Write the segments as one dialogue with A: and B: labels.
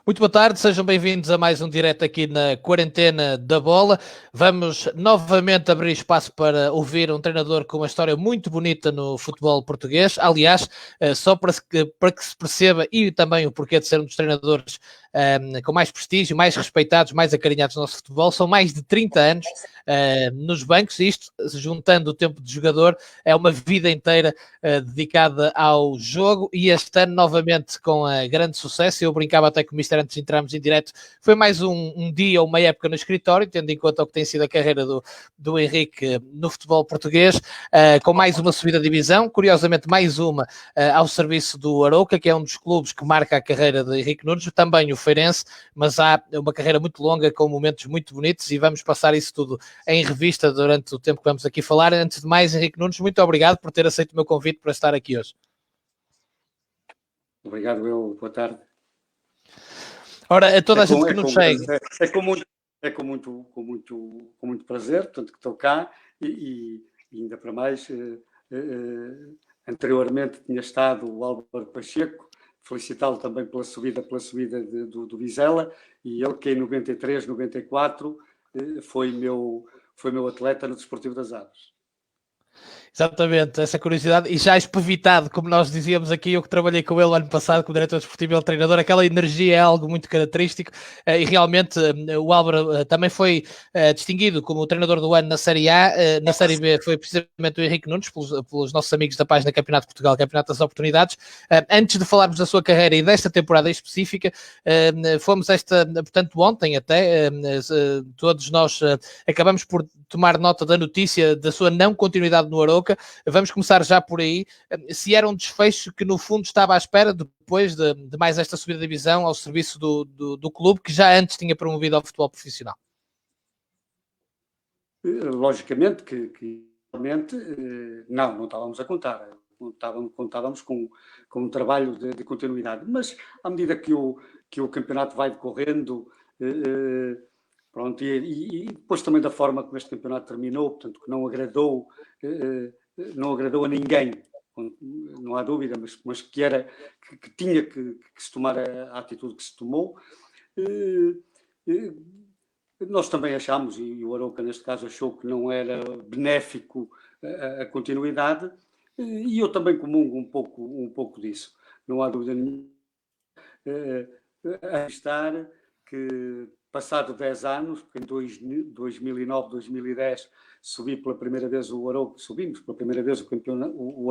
A: Muito boa tarde, sejam bem-vindos a mais um direto aqui na Quarentena da Bola. Vamos novamente abrir espaço para ouvir um treinador com uma história muito bonita no futebol português. Aliás, só para que se perceba e também o porquê de ser um dos treinadores com mais prestígio, mais respeitados, mais acarinhados no nosso futebol, são mais de 30 anos nos bancos. Isto, juntando o tempo de jogador, é uma vida inteira dedicada ao jogo, e este ano novamente com grande sucesso. Eu brincava até com o Mister antes de entrarmos em direto, foi mais um dia ou uma época no escritório, tendo em conta o que tem sido a carreira do Henrique no futebol português, com mais uma subida de divisão, curiosamente mais uma ao serviço do Arouca, que é um dos clubes que marca a carreira de Henrique Nunes, também o Feirense, mas há uma carreira muito longa com momentos muito bonitos, e vamos passar isso tudo em revista durante o tempo que vamos aqui falar. Antes de mais, Henrique Nunes, muito obrigado por ter aceito o meu convite para estar aqui hoje.
B: Obrigado, boa tarde.
A: Ora, a toda a gente que nos segue.
B: É com muito prazer, portanto, que estou cá e ainda para mais, anteriormente tinha estado o Álvaro Pacheco, felicitá-lo também pela subida do Vizela, e ele que em 93, 94 foi meu atleta no Desportivo das Aves.
A: Exatamente, essa curiosidade, e já espevitado, como nós dizíamos aqui, eu que trabalhei com ele ano passado como diretor desportivo e treinador, aquela energia é algo muito característico, e realmente o Álvaro também foi distinguido como o treinador do ano na Série A. Na Série B foi precisamente o Henrique Nunes, pelos nossos amigos da página Campeonato de Portugal, Campeonato das Oportunidades. Antes de falarmos da sua carreira e desta temporada em específica, fomos portanto ontem até, todos nós acabamos por tomar nota da notícia da sua não continuidade no Arouca. Vamos começar já por aí. Se era um desfecho que no fundo estava à espera depois de mais esta subida de divisão ao serviço do clube, que já antes tinha promovido ao futebol profissional?
B: Logicamente que realmente não estávamos a contar. Contávamos com um trabalho de continuidade, mas à medida que o campeonato vai decorrendo, pronto, e depois também da forma como este campeonato terminou, portanto, que não agradou a ninguém, não há dúvida, mas que tinha que se tomar a atitude que se tomou. Nós também achámos, e o Arouca neste caso achou, que não era benéfico a continuidade, e eu também comungo um pouco disso. Não há dúvida nenhuma a estar que, passado 10 anos, porque em 2009, 2010 subimos pela primeira vez o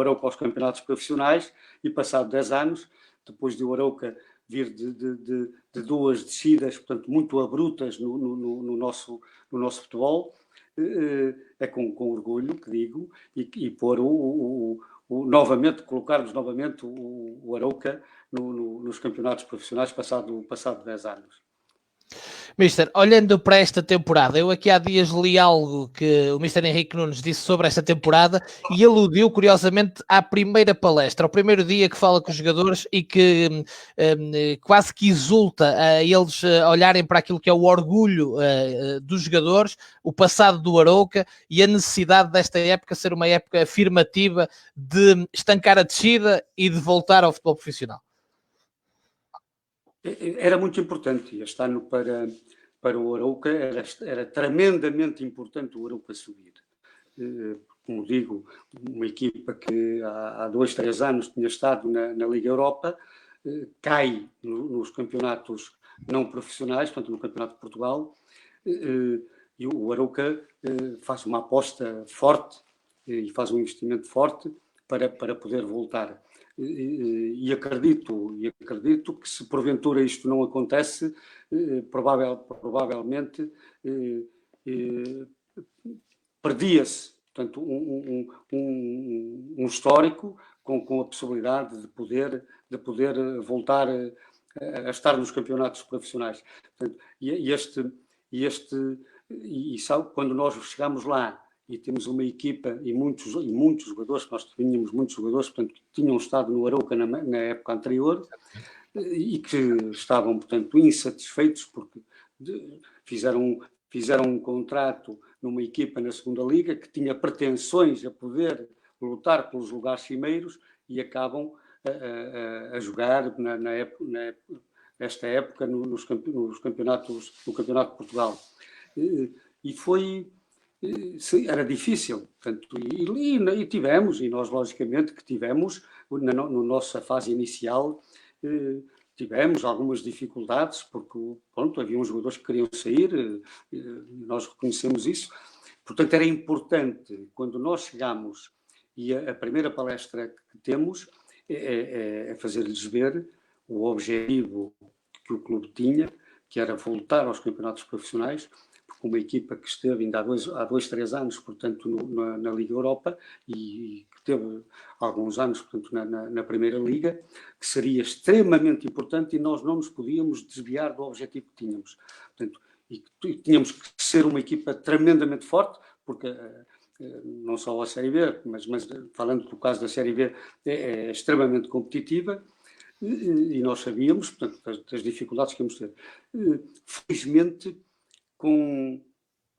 B: Arouca aos campeonatos profissionais, e passado 10 anos, depois de o Arouca vir de duas descidas, portanto, muito abruptas no nosso futebol, é com orgulho que digo, e pôr novamente, colocarmos novamente o Arouca nos campeonatos profissionais passado 10 anos.
A: Mister, olhando para esta temporada, eu aqui há dias li algo que o Mister Henrique Nunes disse sobre esta temporada e aludiu curiosamente à primeira palestra, ao primeiro dia que fala com os jogadores, e que quase que exulta a eles olharem para aquilo que é o orgulho dos jogadores, o passado do Arouca e a necessidade desta época ser uma época afirmativa de estancar a descida e de voltar ao futebol profissional.
B: Era muito importante este ano para o Arouca, era tremendamente importante o Arouca subir. Como digo, uma equipa que há 2, 3 anos tinha estado na Liga Europa, cai nos campeonatos não profissionais, portanto no Campeonato de Portugal, e o Arouca faz uma aposta forte e faz um investimento forte para poder voltar. E acredito que, se porventura isto não acontece, provavelmente perdia-se, portanto, um histórico com a possibilidade de poder voltar a estar nos campeonatos profissionais. Portanto, sabe, quando nós chegamos lá e temos uma equipa e muitos jogadores, nós tínhamos muitos jogadores, portanto, que tinham estado no Arouca na época anterior e que estavam, portanto, insatisfeitos porque fizeram um contrato numa equipa na segunda liga que tinha pretensões a poder lutar pelos lugares cimeiros, e acabam a jogar nesta época no Campeonato de Portugal. E foi... era difícil, portanto, e tivemos, e nós logicamente que tivemos, na nossa fase inicial, tivemos algumas dificuldades, porque pronto, havia uns jogadores que queriam sair, nós reconhecemos isso. Portanto, era importante, quando nós chegamos, e a primeira palestra que temos é fazer-lhes ver o objetivo que o clube tinha, que era voltar aos campeonatos profissionais, porque uma equipa que esteve ainda há 2, 3 anos, portanto, na Liga Europa, e que teve alguns anos, portanto, na Primeira Liga, que seria extremamente importante, e nós não nos podíamos desviar do objetivo que tínhamos. Portanto, e tínhamos que ser uma equipa tremendamente forte, porque não só a Série B, mas falando do caso da Série B, é extremamente competitiva, e nós sabíamos, portanto, das dificuldades que íamos ter. Felizmente, com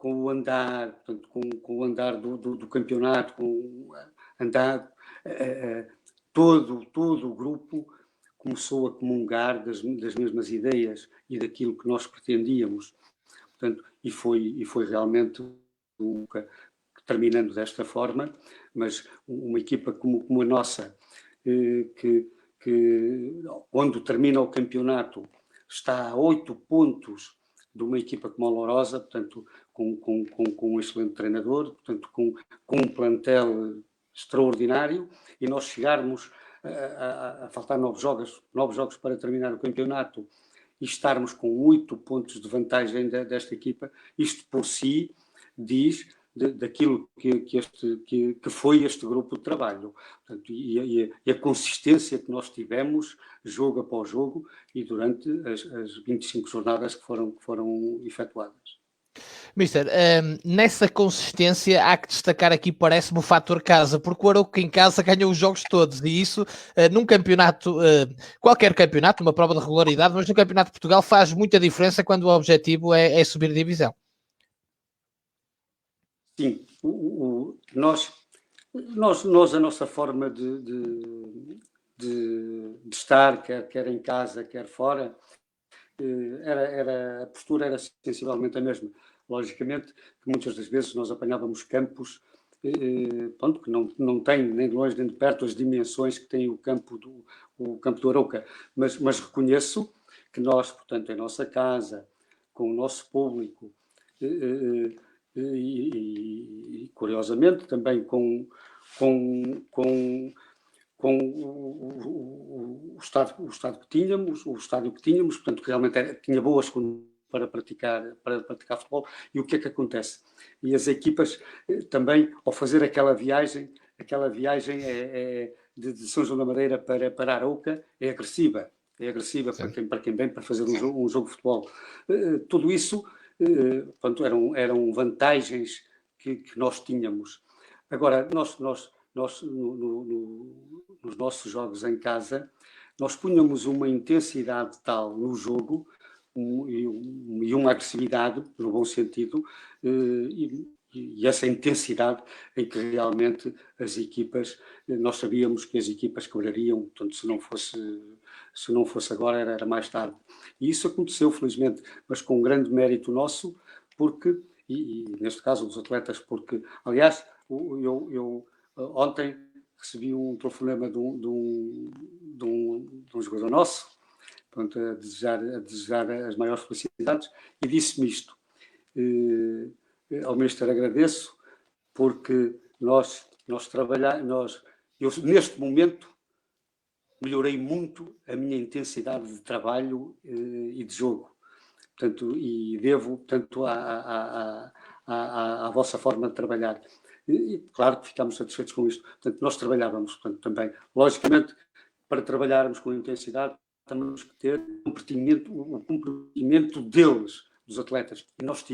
B: o andar, portanto, com o andar do campeonato, com o andar, todo o grupo começou a comungar das mesmas ideias e daquilo que nós pretendíamos. Portanto, e foi realmente, terminando desta forma, mas uma equipa como a nossa, que quando termina o campeonato está a 8 pontos de uma equipa como a Lourosa, portanto, com um excelente treinador, portanto, com um plantel extraordinário, e nós chegarmos a faltar 9 jogos para terminar o campeonato e estarmos com 8 pontos de vantagem desta equipa, isto por si diz daquilo que foi este grupo de trabalho. Portanto, e a consistência que nós tivemos, jogo após jogo, e durante as 25 jornadas que foram efetuadas.
A: Mister, nessa consistência há que destacar aqui, parece-me, o fator casa, porque o Arouca em casa ganhou os jogos todos, e isso num campeonato, qualquer campeonato, numa prova de regularidade, mas no Campeonato de Portugal faz muita diferença quando o objetivo é subir divisão.
B: Sim, nós, a nossa forma de estar, quer em casa, quer fora, a postura era sensivelmente a mesma. Logicamente que muitas das vezes nós apanhávamos campos pronto, que não tem nem de longe nem de perto as dimensões que tem o campo do Arouca, mas reconheço que nós, portanto, em nossa casa, com o nosso público, e curiosamente também com o estádio que tínhamos, portanto, que realmente tinha boas condições para praticar futebol. E o que é que acontece? E as equipas também, ao fazer aquela viagem de São João da Madeira para Arouca, é agressiva para quem vem para fazer um jogo de futebol. Tudo isso, portanto, eram vantagens que nós tínhamos. Agora, nós nos nossos jogos em casa, nós punhamos uma intensidade tal no jogo e uma agressividade, no bom sentido, e essa intensidade em que realmente as equipas, nós sabíamos que as equipas quebrariam, portanto, se não fosse agora, era mais tarde. E isso aconteceu, felizmente, mas com um grande mérito nosso, porque, e neste caso dos atletas, porque, aliás, eu ontem recebi um telefonema de um jogador nosso, pronto, a desejar as maiores felicidades, e disse-me isto: ao Mister agradeço, porque eu neste momento melhorei muito a minha intensidade de trabalho e de jogo, portanto, e devo tanto à vossa forma de trabalhar. E claro que ficámos satisfeitos com isto. Portanto, nós trabalhávamos, portanto, também, logicamente, para trabalharmos com intensidade, temos que ter o comprometimento deles, dos atletas. E nós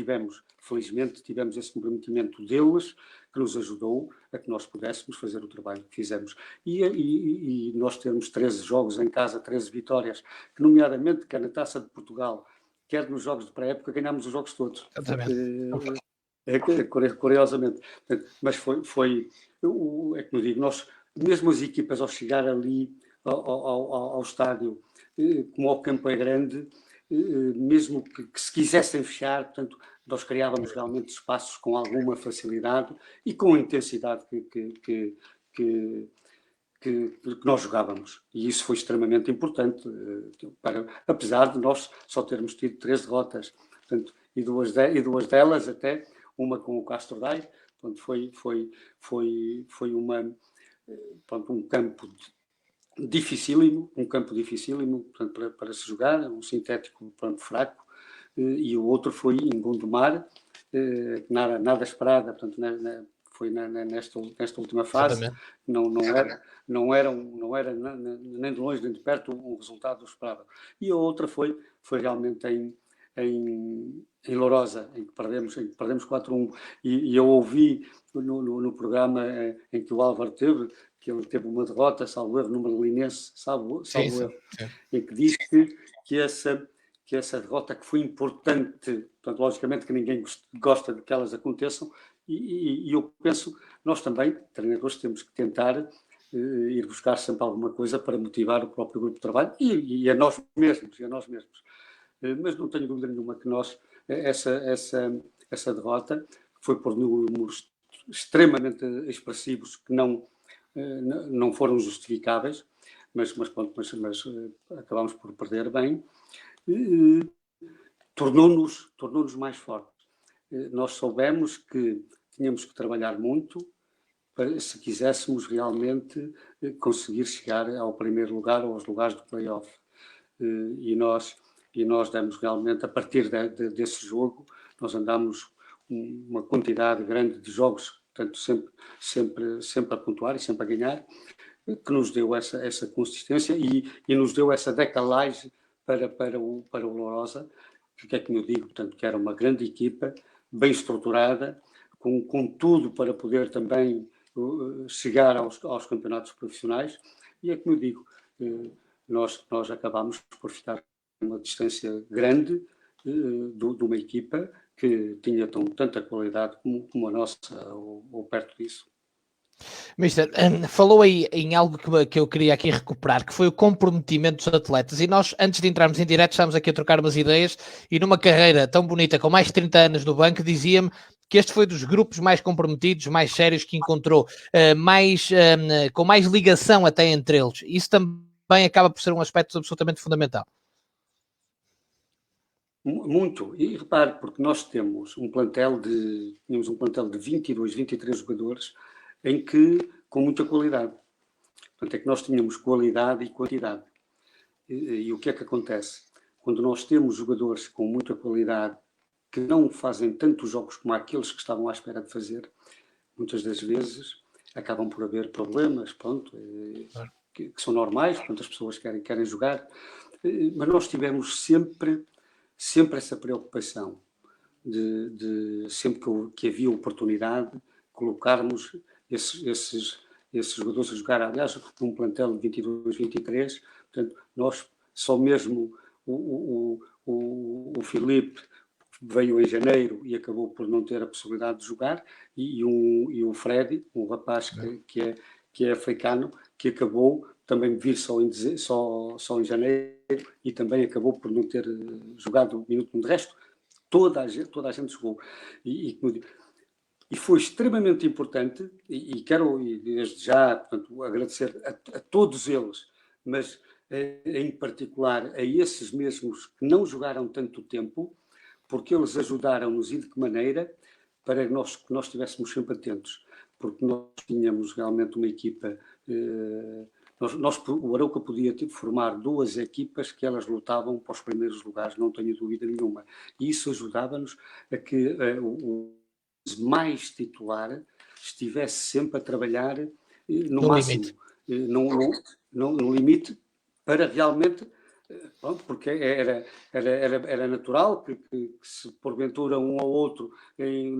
B: felizmente, tivemos esse comprometimento deles, que nos ajudou a que nós pudéssemos fazer o trabalho que fizemos. E nós termos 13 jogos em casa, 13 vitórias, que nomeadamente, quer na Taça de Portugal, quer nos jogos de pré-época, ganhámos os jogos todos. Curiosamente. Mas é como digo, nós, mesmo as equipas ao chegar ali ao estádio, como o campo é grande, mesmo que se quisessem fechar, portanto, nós criávamos realmente espaços com alguma facilidade e com a intensidade que nós jogávamos. E isso foi extremamente importante, apesar de nós só termos tido 3 derrotas, portanto, e duas delas até, uma com o Castro Daire, portanto, foi um campo dificílimo, portanto, para se jogar, um sintético, portanto, fraco, e o outro foi em Gondomar, nada esperada, portanto, foi nesta última fase, não era nem de longe nem de perto um resultado esperável. E a outra foi realmente em Lourosa, em que perdemos 4-1, e eu ouvi no programa em que o Álvaro teve, que ele teve uma derrota, salvo erro, no Berlinense, salvo erro, em que diz que essa derrota que foi importante, portanto, logicamente que ninguém gosta de que elas aconteçam, e eu penso, nós também, treinadores, temos que tentar ir buscar sempre alguma coisa para motivar o próprio grupo de trabalho e a nós mesmos. Mas não tenho dúvida nenhuma que nós, essa derrota foi por números extremamente expressivos que não foram justificáveis, mas acabámos por perder bem, tornou-nos mais fortes. Nós soubemos que tínhamos que trabalhar muito se quiséssemos realmente conseguir chegar ao primeiro lugar ou aos lugares do play-off. E nós demos realmente, a partir desse jogo, nós andámos uma quantidade grande de jogos, portanto, sempre a pontuar e sempre a ganhar, que nos deu essa consistência e nos deu essa decalagem para o Lourosa, que é como eu digo, portanto, que era uma grande equipa, bem estruturada, com tudo para poder também chegar aos campeonatos profissionais, e é como eu digo, nós acabámos por ficar uma distância grande de uma equipa que tinha tanta qualidade como a nossa, ou perto disso.
A: Mister, falou aí em algo que eu queria aqui recuperar, que foi o comprometimento dos atletas, e nós, antes de entrarmos em direto, estávamos aqui a trocar umas ideias, e numa carreira tão bonita, com mais de 30 anos no banco, dizia-me que este foi dos grupos mais comprometidos, mais sérios que encontrou, com mais ligação até entre eles. Isso também acaba por ser um aspecto absolutamente fundamental.
B: Muito, e repare, porque nós tínhamos um plantel de 22, 23 jogadores, em que, com muita qualidade. Portanto, é que nós tínhamos qualidade e quantidade. E o que é que acontece? Quando nós temos jogadores com muita qualidade que não fazem tantos jogos como aqueles que estavam à espera de fazer, muitas das vezes acabam por haver problemas, que são normais, portanto as pessoas querem jogar, mas nós tivemos sempre essa preocupação de sempre que havia oportunidade, colocarmos esses jogadores a jogar, aliás, num plantel de 22, 23, portanto, nós só mesmo o Filipe veio em janeiro e acabou por não ter a possibilidade de jogar, e o Freddy, um rapaz que é africano, que acabou também de vir só em janeiro e também acabou por não ter jogado um minuto. De resto, toda a gente jogou. E foi extremamente importante, e quero desde já, portanto, agradecer a todos eles, mas em particular a esses mesmos que não jogaram tanto tempo, porque eles ajudaram-nos e de que maneira, para que nós estivéssemos sempre atentos, porque nós tínhamos realmente uma equipa, o Arouca podia formar 2 equipas que elas lutavam para os primeiros lugares, não tenho dúvida nenhuma, e isso ajudava-nos a que o mais titular estivesse sempre a trabalhar no máximo, no limite, para realmente, porque era natural que se porventura um ou outro em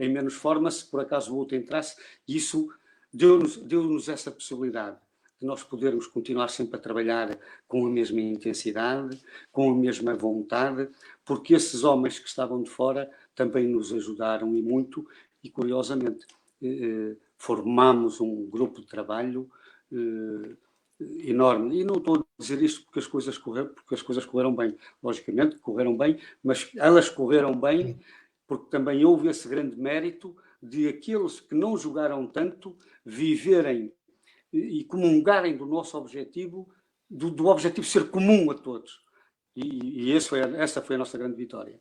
B: menos forma, se por acaso o outro entrasse, isso deu-nos essa possibilidade de nós podermos continuar sempre a trabalhar com a mesma intensidade, com a mesma vontade, porque esses homens que estavam de fora também nos ajudaram e muito, e curiosamente formámos um grupo de trabalho enorme. E não estou a dizer isto porque as coisas correram bem. Logicamente, correram bem, mas elas correram bem porque também houve esse grande mérito de aqueles que não jogaram tanto viverem e comungarem do nosso objetivo, do objetivo ser comum a todos. E essa foi a nossa grande vitória.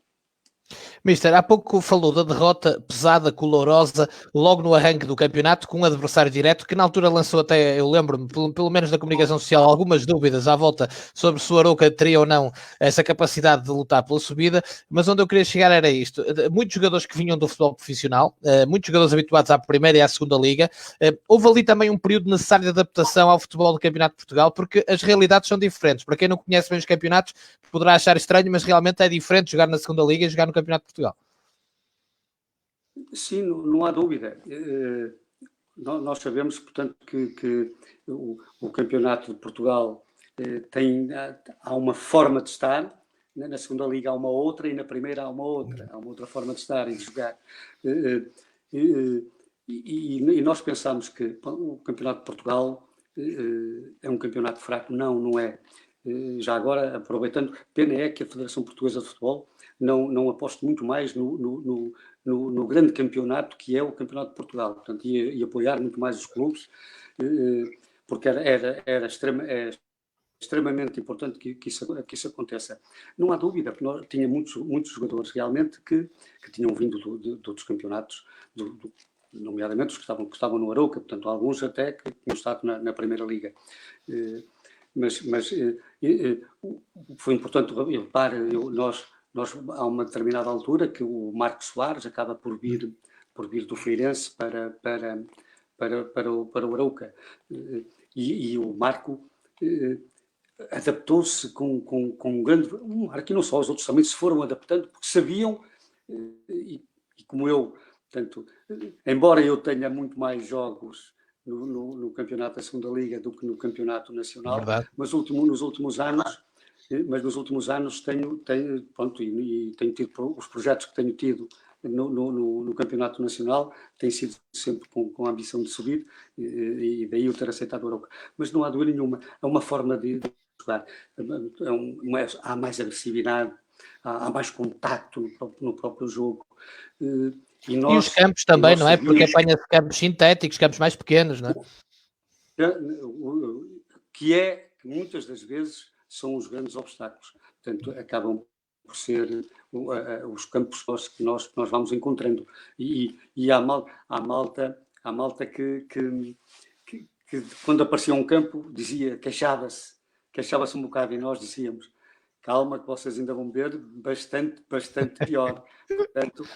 A: Mister, há pouco falou da derrota pesada, colorosa, logo no arranque do campeonato, com um adversário direto, que na altura lançou até, eu lembro-me, pelo menos na comunicação social, algumas dúvidas à volta sobre se o Arouca teria ou não essa capacidade de lutar pela subida, mas onde eu queria chegar era isto. Muitos jogadores que vinham do futebol profissional, muitos jogadores habituados à primeira e à segunda liga, houve ali também um período necessário de adaptação ao futebol do Campeonato de Portugal, porque as realidades são diferentes. Para quem não conhece bem os campeonatos, poderá achar estranho, mas realmente é diferente jogar na segunda liga e jogar no Campeonato de Portugal.
B: Sim, não há dúvida. Nós sabemos, portanto, que o Campeonato de Portugal há uma forma de estar, na segunda liga há uma outra e na primeira há uma outra forma de estar e de jogar. E nós pensamos que o Campeonato de Portugal é um campeonato fraco. Não é. Já agora, aproveitando, pena é que a Federação Portuguesa de Futebol não aposte muito mais no grande campeonato que é o Campeonato de Portugal, portanto, e apoiar muito mais os clubes, porque era extremamente importante que isso aconteça. Não há dúvida, porque nós tinha muitos jogadores realmente que tinham vindo de outros campeonatos, nomeadamente os que estavam no Arouca, portanto, alguns até que tinham estado na Primeira Liga. Mas foi importante, nós, a uma determinada altura, que o Marco Soares acaba por vir do Feirense para o Arouca. E o Marco adaptou-se com um grande... Aqui não só, os outros também se foram adaptando, porque sabiam, e como eu, portanto, embora eu tenha muito mais jogos no campeonato da segunda liga do que no campeonato nacional, mas nos últimos anos tenho tido os projetos que tenho tido no campeonato nacional, têm sido sempre com a ambição de subir, e daí eu ter aceitado o Arouca. Mas não há dúvida nenhuma, é uma forma de jogar, há mais agressividade, há mais contacto no próprio jogo.
A: E os campos também, não é? Porque apanha-se campos sintéticos, campos mais pequenos, não é?
B: Que muitas das vezes são os grandes obstáculos. Portanto, acabam por ser os campos que nós vamos encontrando. E há malta que quando aparecia um campo, queixava-se um bocado, e nós dizíamos: calma, que vocês ainda vão ver bastante pior. Portanto,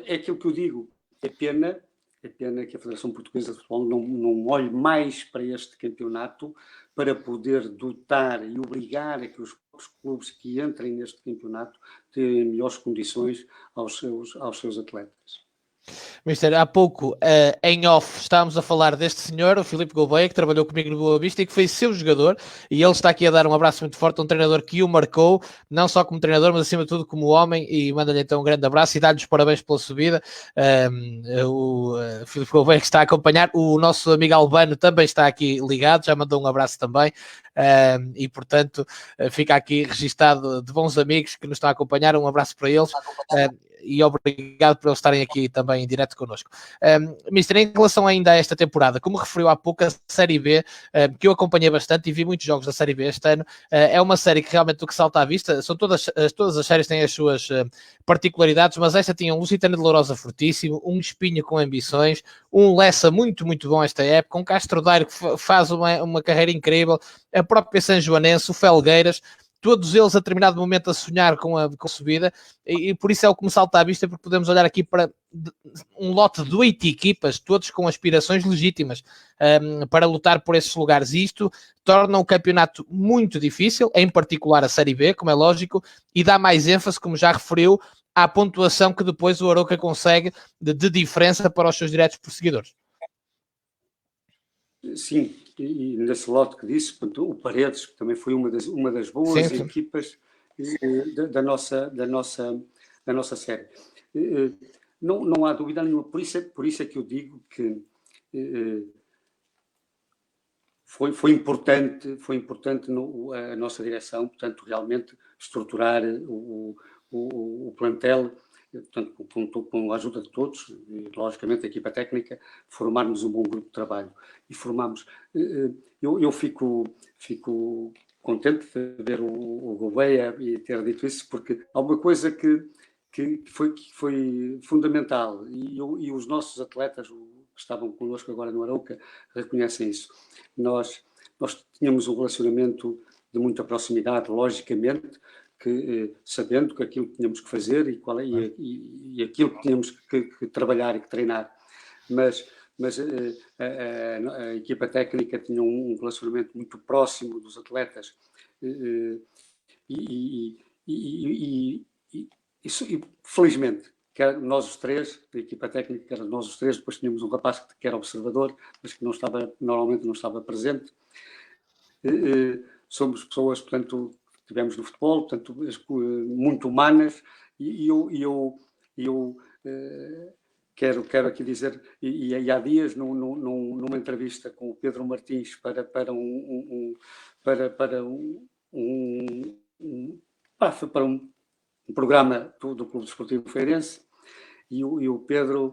B: é aquilo que eu digo. É pena que a Federação Portuguesa de Futebol não olhe mais para este campeonato para poder dotar e obrigar a que os clubes que entrem neste campeonato tenham melhores condições aos seus atletas.
A: Mister, há pouco, em off, estávamos a falar deste senhor, o Filipe Gouveia, que trabalhou comigo no Boa Vista e que foi seu jogador, e ele está aqui a dar um abraço muito forte a um treinador que o marcou, não só como treinador, mas acima de tudo como homem, e manda-lhe então um grande abraço e dá-lhe os parabéns pela subida. O Filipe Gouveia, que está a acompanhar, o nosso amigo Albano também está aqui ligado, já mandou um abraço também. E portanto fica aqui registado de bons amigos que nos estão a acompanhar, um abraço para eles, e obrigado por eles estarem aqui também em direto connosco. Mister, em relação ainda a esta temporada, como referiu há pouco, a Série B, que eu acompanhei bastante e vi muitos jogos da Série B este ano, é uma série que realmente o que salta à vista, todas as séries têm as suas particularidades, mas esta tinha um Lusitano de Lourosa fortíssimo, um Espinho com ambições, um Lessa muito bom esta época, um Castro Daire que faz uma carreira incrível, a própria São Joanense, o Felgueiras, todos eles a determinado momento a sonhar com a subida, e por isso é o que me salta à vista, porque podemos olhar aqui para um lote de 8 equipas, todos com aspirações legítimas para lutar por esses lugares, e isto torna o campeonato muito difícil, em particular a Série B, como é lógico, e dá mais ênfase, como já referiu, à pontuação que depois o Arouca consegue de diferença para os seus diretos perseguidores.
B: Sim, e nesse lote que disse, o Paredes, que também foi uma das boas equipas da nossa série. Não há dúvida nenhuma, por isso é que eu digo que foi importante a nossa direção, portanto, realmente estruturar o plantel, portanto, com a ajuda de todos, e, logicamente, a equipa técnica, formarmos um bom grupo de trabalho. E formamos. Eu fico contente de ver o Gouveia e ter dito isso, porque há uma coisa que foi fundamental, e os nossos atletas que estavam connosco agora no Arouca reconhecem isso. Nós tínhamos um relacionamento de muita proximidade, logicamente, sabendo que aquilo que tínhamos que fazer e aquilo que tínhamos que trabalhar e que treinar. Mas a equipa técnica tinha um relacionamento muito próximo dos atletas e felizmente, nós os três, a equipa técnica, nós os três, depois tínhamos um rapaz que era observador, mas que normalmente não estava presente. Somos pessoas, portanto, que tivemos no futebol, portanto, muito humanas, e eu quero aqui dizer, e há dias, numa entrevista com o Pedro Martins para um programa do Clube Desportivo Feirense, e o Pedro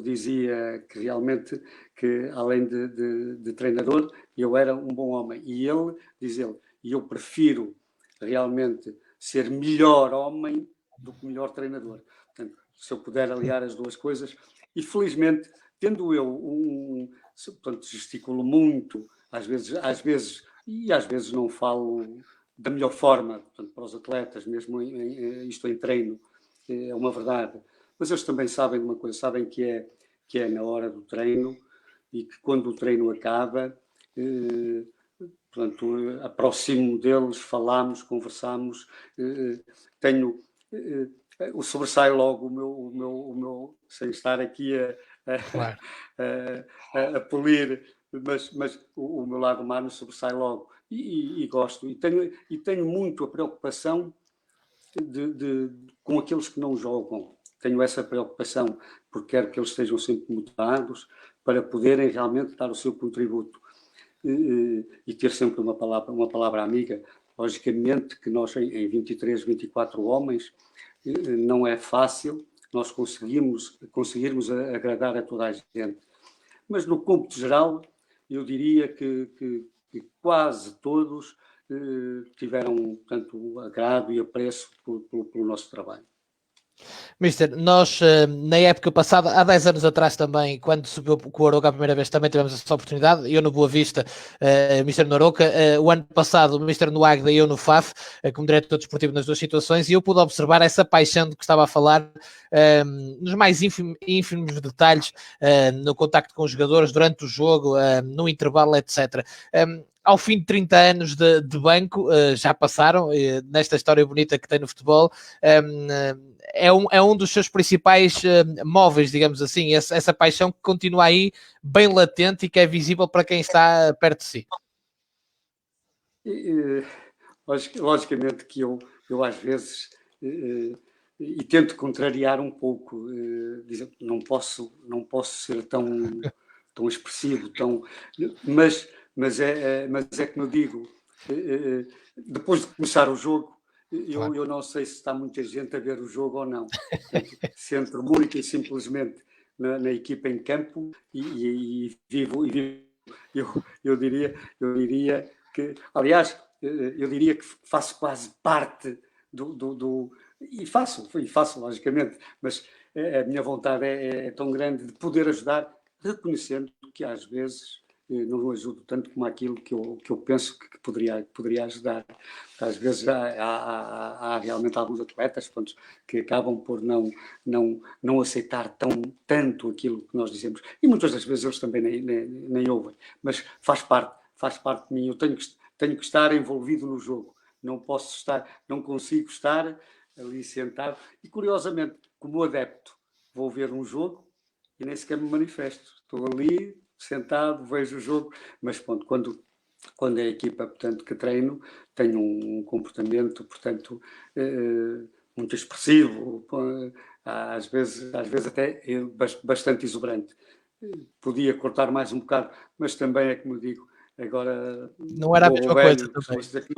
B: dizia que realmente, que além de treinador, eu era um bom homem. E ele, diz ele, eu prefiro realmente ser melhor homem do que melhor treinador. Portanto, se eu puder aliar as duas coisas, e felizmente, tendo eu portanto, gesticulo muito, às vezes não falo da melhor forma, portanto, para os atletas, mesmo isto em treino, é uma verdade. Mas eles também sabem de uma coisa, sabem que é na hora do treino, e que quando o treino acaba, portanto, aproximo deles, falamos, conversamos, sobressai logo o meu sem estar aqui a polir, mas o meu lado humano sobressai logo, e gosto, e tenho muito a preocupação com aqueles que não jogam. Tenho essa preocupação, porque quero que eles estejam sempre motivados para poderem realmente dar o seu contributo e ter sempre uma palavra amiga. Logicamente que nós, em 23, 24 homens, não é fácil nós conseguirmos agradar a toda a gente. Mas, no cômputo geral, eu diria que quase todos tiveram tanto agrado e apreço pelo nosso trabalho.
A: Mister, nós na época passada, há 10 anos atrás também, quando subiu com o Arouca a primeira vez, também tivemos essa oportunidade, eu no Boa Vista, Mister no Arouca, o ano passado o Mister no Águeda e eu no FAF, como diretor desportivo nas duas situações, e eu pude observar essa paixão de que estava a falar, nos mais ínfimos detalhes, no contacto com os jogadores, durante o jogo, no intervalo, etc. Ao fim de 30 anos de banco, já passaram, nesta história bonita que tem no futebol, é um dos seus principais móveis, digamos assim, essa paixão que continua aí bem latente e que é visível para quem está perto de si.
B: Logicamente que eu às vezes e tento contrariar um pouco, dizer, não posso ser tão expressivo, mas é como eu digo, depois de começar o jogo, eu não sei se está muita gente a ver o jogo ou não. Portanto, centro única e simplesmente na equipa em campo e vivo. Eu diria que, aliás, eu diria que faço quase parte e faço logicamente, mas a minha vontade é tão grande de poder ajudar, reconhecendo que às vezes não ajudo tanto como aquilo que eu penso que poderia ajudar. Às vezes há realmente alguns atletas, pronto, que acabam por não aceitar tanto aquilo que nós dizemos, e muitas das vezes eles também nem ouvem, mas faz parte de mim. Eu tenho que estar envolvido no jogo, não consigo estar ali sentado, e curiosamente, como adepto, vou ver um jogo e nem sequer me manifesto, estou ali sentado, vejo o jogo, mas pronto, quando é a equipa, portanto, que treino, tenho um comportamento, portanto, muito expressivo, às vezes até bastante exuberante. podia cortar mais um bocado, mas também é como digo, agora
A: não era a mesma coisa também.
B: Dizer que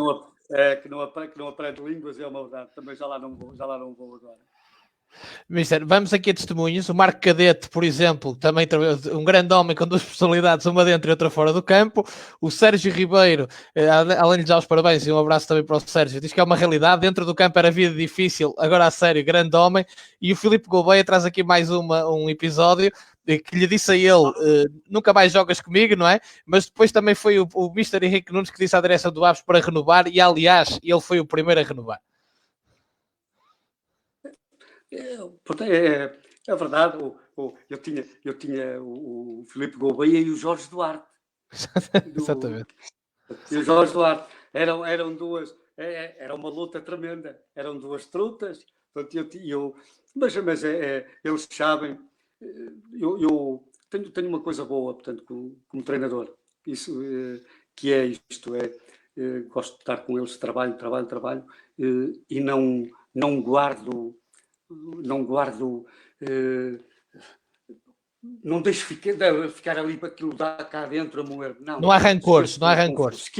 B: não aprende línguas, é uma verdade, também já lá não vou agora.
A: Mister, vamos aqui a testemunhos. O Marco Cadete, por exemplo, também um grande homem com duas personalidades, uma dentro e outra fora do campo. O Sérgio Ribeiro, além de dar os parabéns e um abraço também para o Sérgio, diz que é uma realidade. Dentro do campo era vida difícil, agora a sério, grande homem. E o Filipe Gouveia traz aqui mais um episódio que lhe disse a ele, nunca mais jogas comigo, não é? Mas depois também foi o Mister Henrique Nunes que disse à direção do Aves para renovar e, aliás, ele foi o primeiro a renovar.
B: É verdade, eu tinha o Filipe Gouveia e o Jorge Duarte.
A: Exatamente.
B: E o Jorge Duarte eram duas, era uma luta tremenda, eram duas trutas, portanto, mas eles sabem, eu tenho uma coisa boa, portanto, como treinador, isso, que é isto, gosto de estar com eles, trabalho, e não guardo, não deixo ficar ali para aquilo dar cá dentro a moer.
A: Não há rancores, não há rancores.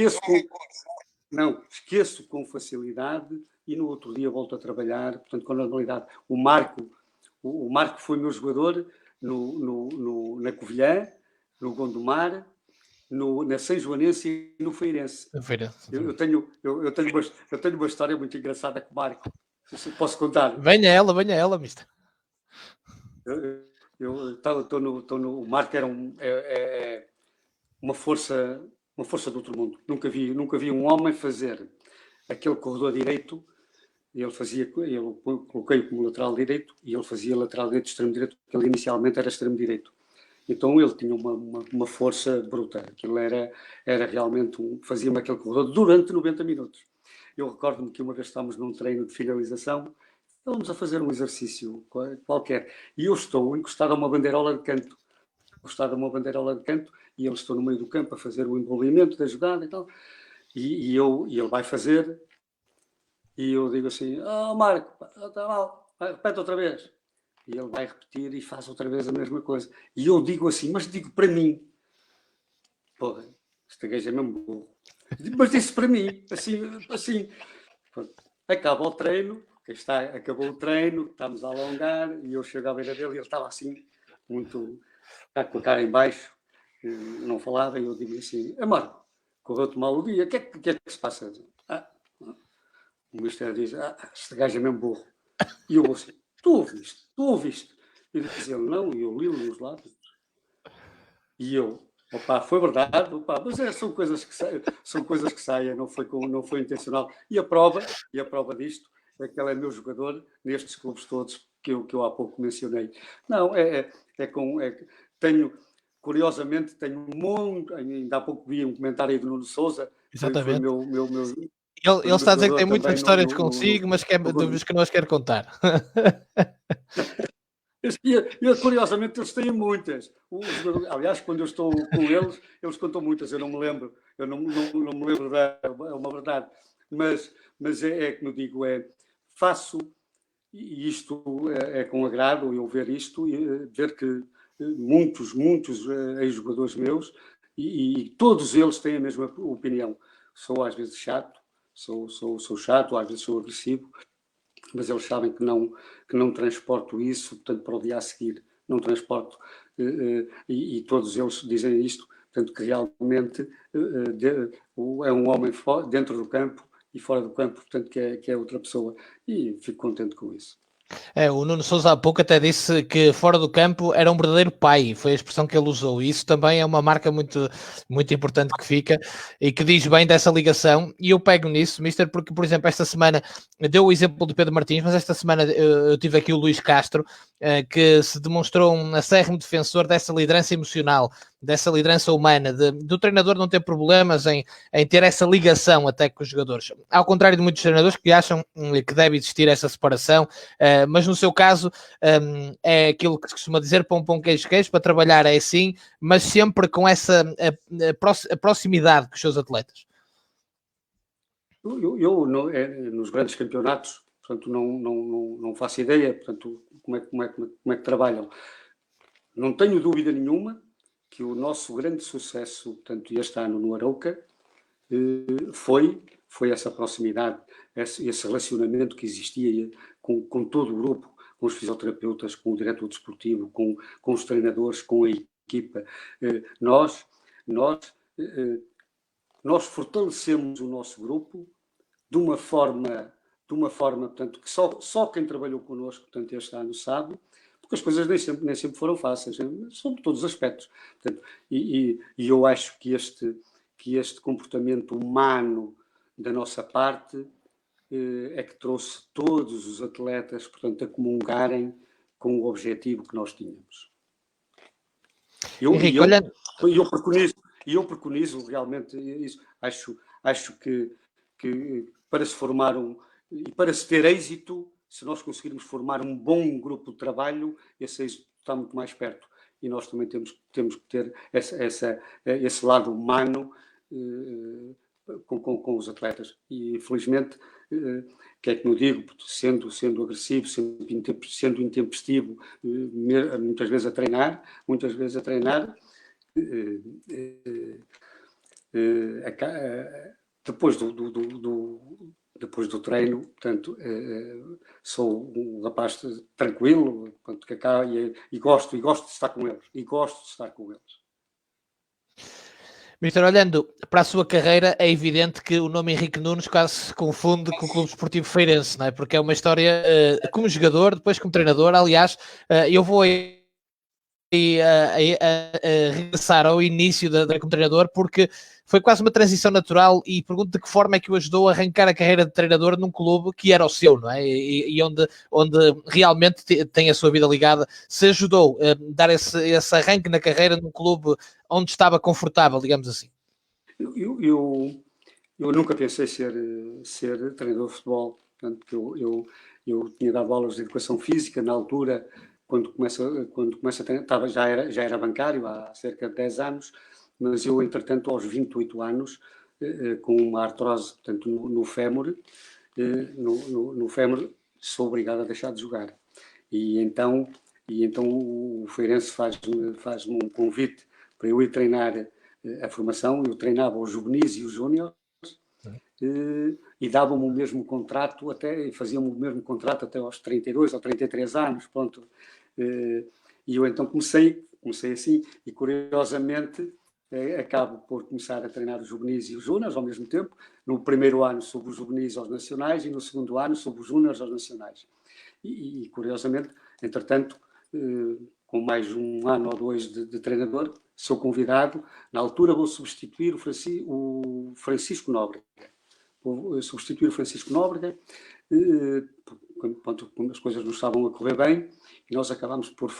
B: Esqueço com facilidade e no outro dia volto a trabalhar, portanto, com normalidade. O Marco foi meu jogador na Covilhã, no Gondomar, na São Joanense e no Feirense. Eu tenho uma história muito engraçada com o Marco. Posso contar?
A: Venha ela, mister.
B: Eu estou no. O Marco era uma força do outro mundo. Nunca vi um homem fazer aquele corredor direito. Eu coloquei-o como lateral direito e ele fazia lateral direito, extremo direito, porque ele inicialmente era extremo direito. Então ele tinha uma força bruta. Aquilo era realmente fazia-me aquele corredor durante 90 minutos. Eu recordo-me que uma vez estávamos num treino de finalização, estávamos a fazer um exercício qualquer, e eu estou encostado a uma bandeirola de canto. E ele estou no meio do campo a fazer o envolvimento da jogada e tal. E ele vai fazer, e eu digo assim, Marco, está mal, repete outra vez. E ele vai repetir e faz outra vez a mesma coisa. E eu digo assim, mas digo para mim, porra, este gajo é mesmo burro. Mas disse para mim, assim. Acaba o treino, acabou o treino, estamos a alongar, e eu chego à beira dele e ele estava assim, muito, com a cara em baixo, não falava, e eu digo assim, Marco, correu-te mal o dia, o que é que se passa? O Mister diz, este gajo é mesmo burro. E eu vou assim, tu ouviste? E diz ele, não, e eu li-lo nos lábios. E eu, foi verdade, mas são coisas que saem, não foi intencional. E a prova disto é que ele é meu jogador nestes clubes todos que eu há pouco mencionei. Não, curiosamente, tenho muito, ainda há pouco vi um comentário do Nuno Sousa.
A: Exatamente.
B: Ele
A: está a dizer que tem muitas histórias consigo, mas que não as quer contar.
B: E curiosamente eles têm muitas. Aliás, quando eu estou com eles contam muitas. Eu não me lembro é uma verdade. Mas como eu digo, faço, e isto é com agrado eu ver isto, e ver que muitos ex-jogadores meus, e todos eles têm a mesma opinião. Sou às vezes chato, sou chato, às vezes sou agressivo, mas eles sabem que não transporto isso, portanto, para o dia a seguir não transporto, e todos eles dizem isto, portanto, que realmente é um homem dentro do campo e fora do campo, portanto, que é outra pessoa, e fico contente com isso.
A: O Nuno Sousa há pouco até disse que fora do campo era um verdadeiro pai, foi a expressão que ele usou, e isso também é uma marca muito, muito importante que fica e que diz bem dessa ligação, e eu pego nisso, mister, porque, por exemplo, esta semana deu o exemplo do Pedro Martins, mas esta semana eu tive aqui o Luís Castro, que se demonstrou um acérrimo defensor dessa liderança emocional, dessa liderança humana, do treinador não ter problemas em ter essa ligação até com os jogadores, ao contrário de muitos treinadores que acham que deve existir essa separação, mas no seu caso é aquilo que se costuma dizer, pão, queijo, para trabalhar é assim, mas sempre com essa a proximidade com os seus atletas.
B: Eu nos grandes campeonatos, portanto, não faço ideia, portanto, como é que trabalham. não tenho dúvida nenhuma que o nosso grande sucesso, portanto, este ano no Arouca, foi essa proximidade, esse relacionamento que existia com todo o grupo, com os fisioterapeutas, com o diretor desportivo, com os treinadores, com a equipa. Nós fortalecemos o nosso grupo de uma forma, portanto, que só quem trabalhou connosco, portanto, este ano sabe, porque as coisas nem sempre foram fáceis, sobre todos os aspectos. Portanto, e eu acho que este comportamento humano da nossa parte é que trouxe todos os atletas, portanto, a comungarem com o objetivo que nós tínhamos.
A: Henrique,
B: eu preconizo realmente isso. Acho que para se formar e para se ter êxito, se nós conseguirmos formar um bom grupo de trabalho, esse êxito está muito mais perto. E nós também temos que ter esse lado humano com os atletas. E, felizmente, que é que eu digo, sendo agressivo, sendo intempestivo, muitas vezes a treinar, depois do treino, portanto, sou um rapaz tranquilo, portanto, que acaba, e gosto de estar com eles.
A: Mister, olhando para a sua carreira, é evidente que o nome Henrique Nunes quase se confunde com o Clube Desportivo Feirense, não é? Porque é uma história como jogador, depois como treinador. Aliás, eu vou regressar ao início como treinador, porque foi quase uma transição natural, e pergunto de que forma é que o ajudou a arrancar a carreira de treinador num clube que era o seu, não é? E onde realmente tem a sua vida ligada. Se ajudou a dar esse arranque na carreira num clube onde estava confortável, digamos assim.
B: Eu nunca pensei ser treinador de futebol. Portanto, eu tinha dado aulas de educação física na altura, quando começa a treinar, já era bancário há cerca de 10 anos, mas eu, entretanto, aos 28 anos, com uma artrose, portanto, no fémur, sou obrigado a deixar de jogar. E então o Feirense faz-me um convite para eu ir treinar a formação. Eu treinava os juvenis e os júniores, e davam-me o mesmo contrato, faziam-me o mesmo contrato até aos 32 ou 33 anos, pronto. E eu então comecei assim, e curiosamente acabo por começar a treinar os juvenis e os júniores ao mesmo tempo. No primeiro ano soube os juvenis aos nacionais, e no segundo ano soube os júniores aos nacionais. E curiosamente, entretanto, com mais um ano ou dois de treinador, sou convidado. Na altura vou substituir o Francisco Nóbrega. Vou substituir o Francisco Nóbrega, quando as coisas não estavam a correr bem, e nós acabámos por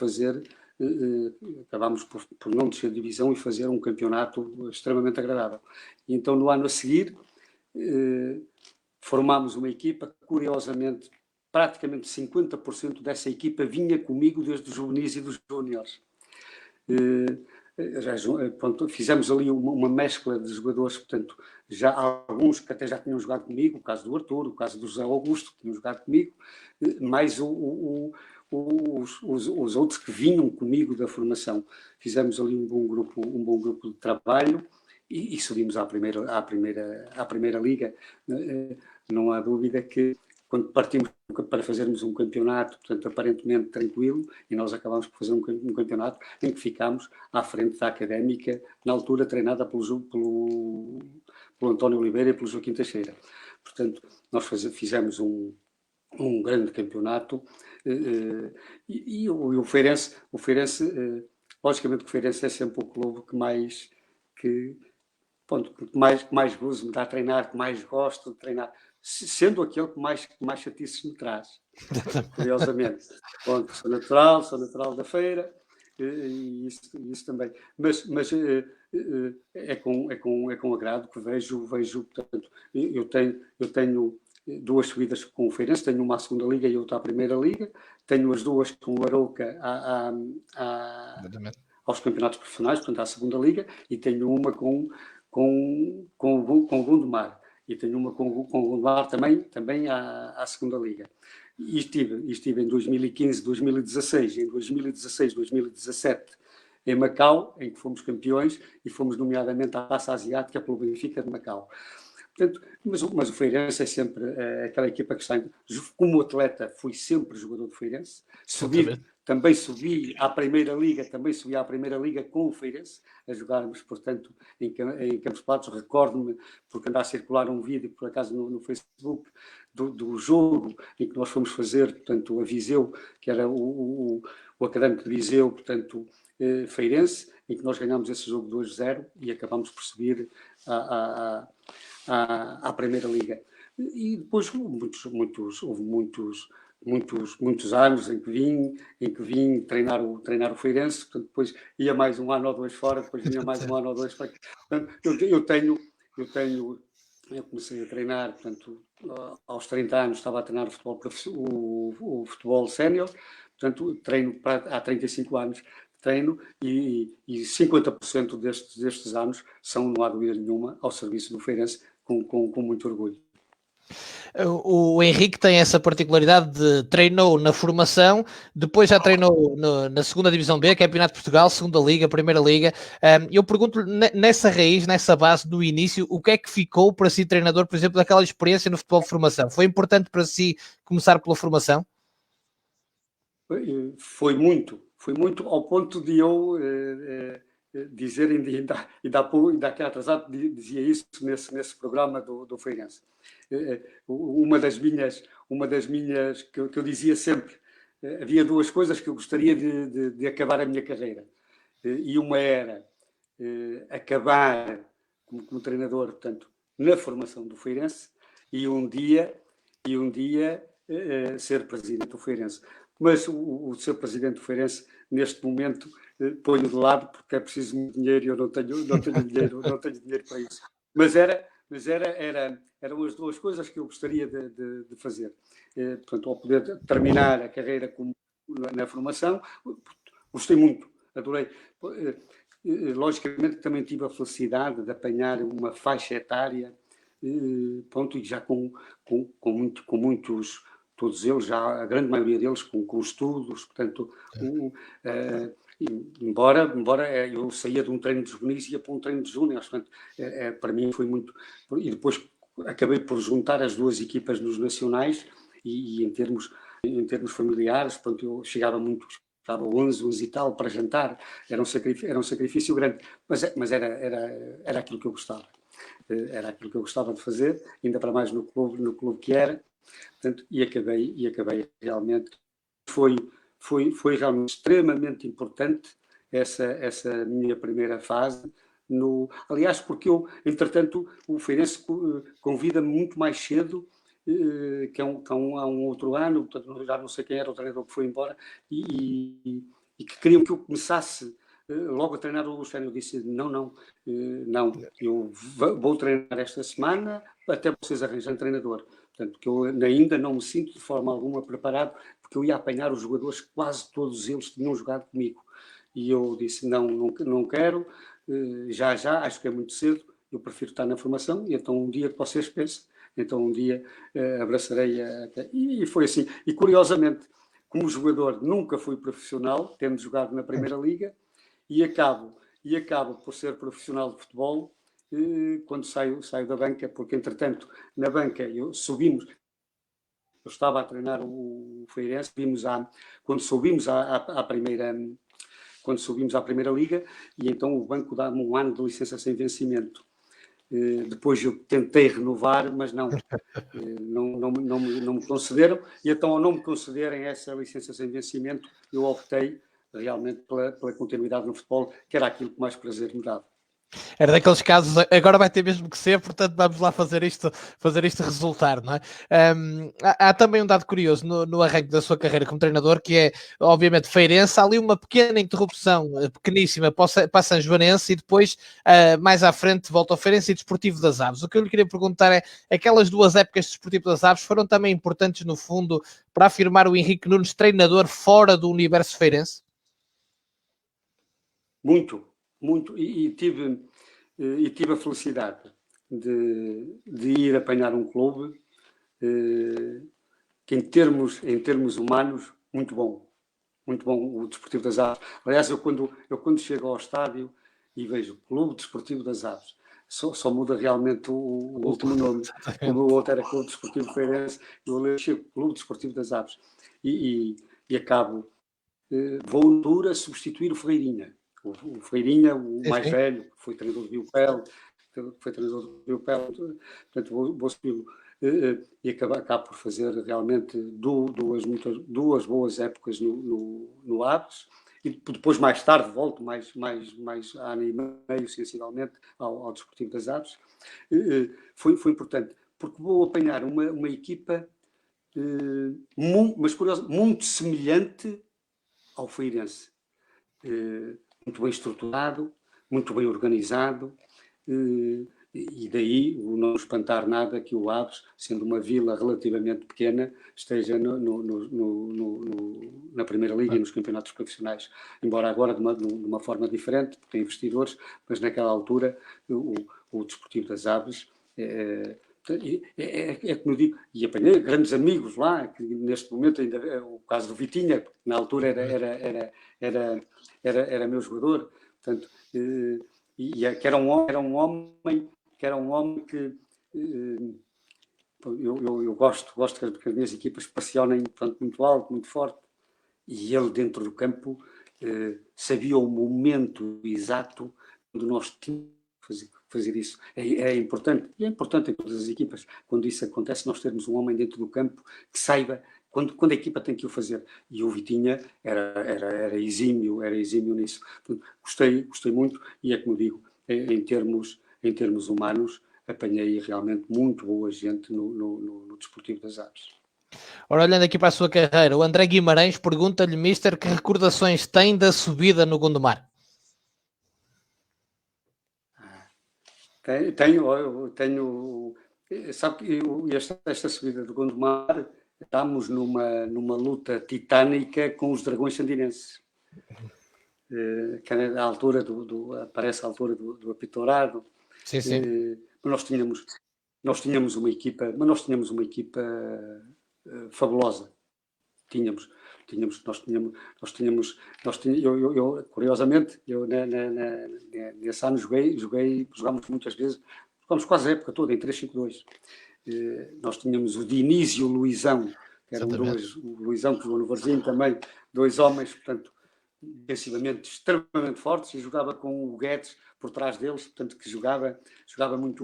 B: não descer de divisão e fazer um campeonato extremamente agradável. E então, no ano a seguir, formámos uma equipa. Curiosamente, praticamente 50% dessa equipa vinha comigo desde os juvenis e dos júniores. Fizemos ali uma mescla de jogadores, portanto, já alguns que até já tinham jogado comigo, o caso do Arthur, o caso do José Augusto, que tinham jogado comigo, mais os outros que vinham comigo da formação. Fizemos ali um bom grupo de trabalho, e subimos à primeira liga. Não há dúvida que, quando partimos para fazermos um campeonato, portanto, aparentemente tranquilo, e nós acabámos por fazer um campeonato em que ficámos à frente da Académica, na altura treinada pelo António Oliveira e pelo Joaquim Teixeira. Portanto, nós fizemos um grande campeonato, e o Feirense, logicamente que o Feirense é sempre o clube que mais gozo me dá a treinar, que mais gosto de treinar, sendo aquele que mais chatices me traz, curiosamente. Bom, sou natural da Feira, e isso também. Mas é com agrado que vejo, portanto, eu tenho duas subidas com o Feirense, tenho uma à segunda liga e outra à primeira liga, tenho as duas com o Arouca aos campeonatos profissionais, portanto à segunda liga, e tenho uma com o Gondomar, e tenho uma com o Gondomar também à segunda liga. estive em 2015, 2016, em 2016, 2017 em Macau, em que fomos campeões e fomos nomeadamente à Taça Asiática pelo Benfica de Macau. Portanto, mas o Feirense é sempre aquela equipa que está... Como atleta, fui sempre jogador do Feirense. Também subi à Primeira Liga com o Feirense, a jogarmos, portanto, em Campos Platos. Recordo-me, porque anda a circular um vídeo, por acaso, no Facebook, do jogo em que nós fomos fazer, portanto, a Viseu, que era o Académico de Viseu, portanto, Feirense, em que nós ganhámos esse jogo 2-0 e acabámos por subir à Primeira Liga. E depois houve muitos anos em que vim treinar o Feirense, portanto, depois ia mais um ano ou dois fora, depois vinha mais um ano ou dois fora. Portanto, eu comecei a treinar, portanto, aos 30 anos estava a treinar o futebol sénior, portanto, treino há 35 anos, treino e 50% destes anos são, não há dúvida nenhuma, ao serviço do Feirense, com muito orgulho.
A: O Henrique tem essa particularidade de treinou na formação, depois já treinou na segunda Divisão B, Campeonato de Portugal, segunda Liga, Primeira Liga. Eu pergunto-lhe, nessa raiz, nessa base do início, o que é que ficou para si treinador, por exemplo, daquela experiência no futebol de formação? Foi importante para si começar pela formação?
B: Foi muito ao ponto de eu dizer, ainda há atrasado, dizia isso nesse programa do Feirense. Uma das minhas que eu dizia sempre, havia duas coisas que eu gostaria de acabar a minha carreira. E uma era acabar como treinador, portanto, na formação do Feirense, e um dia ser presidente do Feirense. Mas o ser presidente do Feirense, neste momento, ponho de lado porque é preciso muito dinheiro e eu não tenho dinheiro para isso. Mas eram as duas coisas que eu gostaria de fazer. Portanto, ao poder terminar a carreira na formação, gostei muito, adorei. Logicamente também tive a felicidade de apanhar uma faixa etária, pronto, e já com muitos, todos eles, já a grande maioria deles com estudos, portanto, embora eu saía de um treino de juvenis e ia para um treino de júniores, portanto, para mim foi muito... E depois acabei por juntar as duas equipas nos nacionais e em termos familiares, portanto, eu chegava 11 e tal para jantar, era um sacrifício grande, mas era aquilo que eu gostava. Era aquilo que eu gostava de fazer, ainda para mais no clube que era, portanto, e acabei realmente. Foi realmente extremamente importante essa minha primeira fase. Aliás, porque entretanto, o Feirense convida-me muito mais cedo, que há um outro ano, portanto, já não sei quem era o treinador que foi embora, e que queriam que eu começasse logo a treinar o Luciano. Eu disse, não, eu vou treinar esta semana até vocês arranjarem treinador. Portanto, que eu ainda não me sinto de forma alguma preparado, porque eu ia apanhar os jogadores, quase todos eles tinham jogado comigo. E eu disse, não quero, já, acho que é muito cedo, eu prefiro estar na formação, e então um dia que vocês pensem, então um dia abraçarei e foi assim. E curiosamente, como jogador nunca fui profissional, tendo jogado na Primeira Liga, e acabo por ser profissional de futebol quando saio da banca, porque entretanto na banca eu estava a treinar o Feirense, quando subimos à Primeira Liga, e então o banco dá-me um ano de licença sem vencimento. Depois eu tentei renovar, mas não me concederam, e então ao não me concederem essa licença sem vencimento, eu optei realmente pela continuidade no futebol, que era aquilo que mais prazer me dava.
A: Era daqueles casos, agora vai ter mesmo que ser, portanto vamos lá fazer isto resultar, não é? Há também um dado curioso no arranque da sua carreira como treinador, que é, obviamente, Feirense, há ali uma pequena interrupção, pequeníssima, para a Sanjoanense, e depois, mais à frente, volta ao Feirense e Desportivo das Aves. O que eu lhe queria perguntar é, aquelas duas épocas de Desportivo das Aves foram também importantes, no fundo, para afirmar o Henrique Nunes treinador fora do universo feirense?
B: Muito, e tive a felicidade de ir apanhar um clube que em termos humanos, muito bom o Desportivo das Aves. Aliás, eu quando chego ao estádio e vejo Clube Desportivo das Aves, só muda realmente o último nome. Como o outro era Clube Desportivo Feirense, eu chego Clube Desportivo das Aves e acabo, vou dura substituir o Ferreirinha. O Ferreirinha, o mais velho, que foi treinador do Viupel, portanto vou subir e acabo por fazer realmente duas boas épocas no Aves, e depois mais tarde volto mais ano e meio sensivelmente ao Desportivo das Aves. Foi importante, porque vou apanhar uma equipa mas curiosa, muito semelhante ao Feirense. Muito bem estruturado, muito bem organizado, e daí o não espantar nada que o Aves, sendo uma vila relativamente pequena, esteja na Primeira Liga e nos campeonatos profissionais, embora agora de uma forma diferente, porque tem investidores, mas naquela altura o Desportivo das Aves como eu digo, e apanhei grandes amigos lá, que neste momento ainda é o caso do Vitinha, que na altura era meu jogador, portanto, que era um homem que eu gosto que as minhas equipas pressionem, portanto, muito alto, muito forte, e ele dentro do campo sabia o momento exato quando nós tínhamos que fazer isso. É importante, e é importante em todas as equipas, quando isso acontece, nós termos um homem dentro do campo que saiba quando a equipa tem que o fazer. E o Vitinha era exímio nisso. Portanto, gostei muito, e é como digo, em termos humanos, apanhei realmente muito boa gente no Desportivo das Aves.
A: Ora, olhando aqui para a sua carreira, o André Guimarães pergunta-lhe, Mister, que recordações tem da subida no Gondomar?
B: Tenho, sabe que esta subida do Gondomar, estamos numa luta titânica com os Dragões Sandinenses, que é a altura aparece a altura do apito-dourado.
A: Sim.
B: Nós tínhamos uma equipa fabulosa. Curiosamente, nesse ano jogámos muitas vezes, jogámos quase a época toda em 3-5-2. Nós tínhamos o Dionísio e o Luizão, que eram o Luizão que jogou no Varzinho também, dois homens, portanto, defensivamente extremamente fortes, e jogava com o Guedes por trás deles, portanto, que jogava muito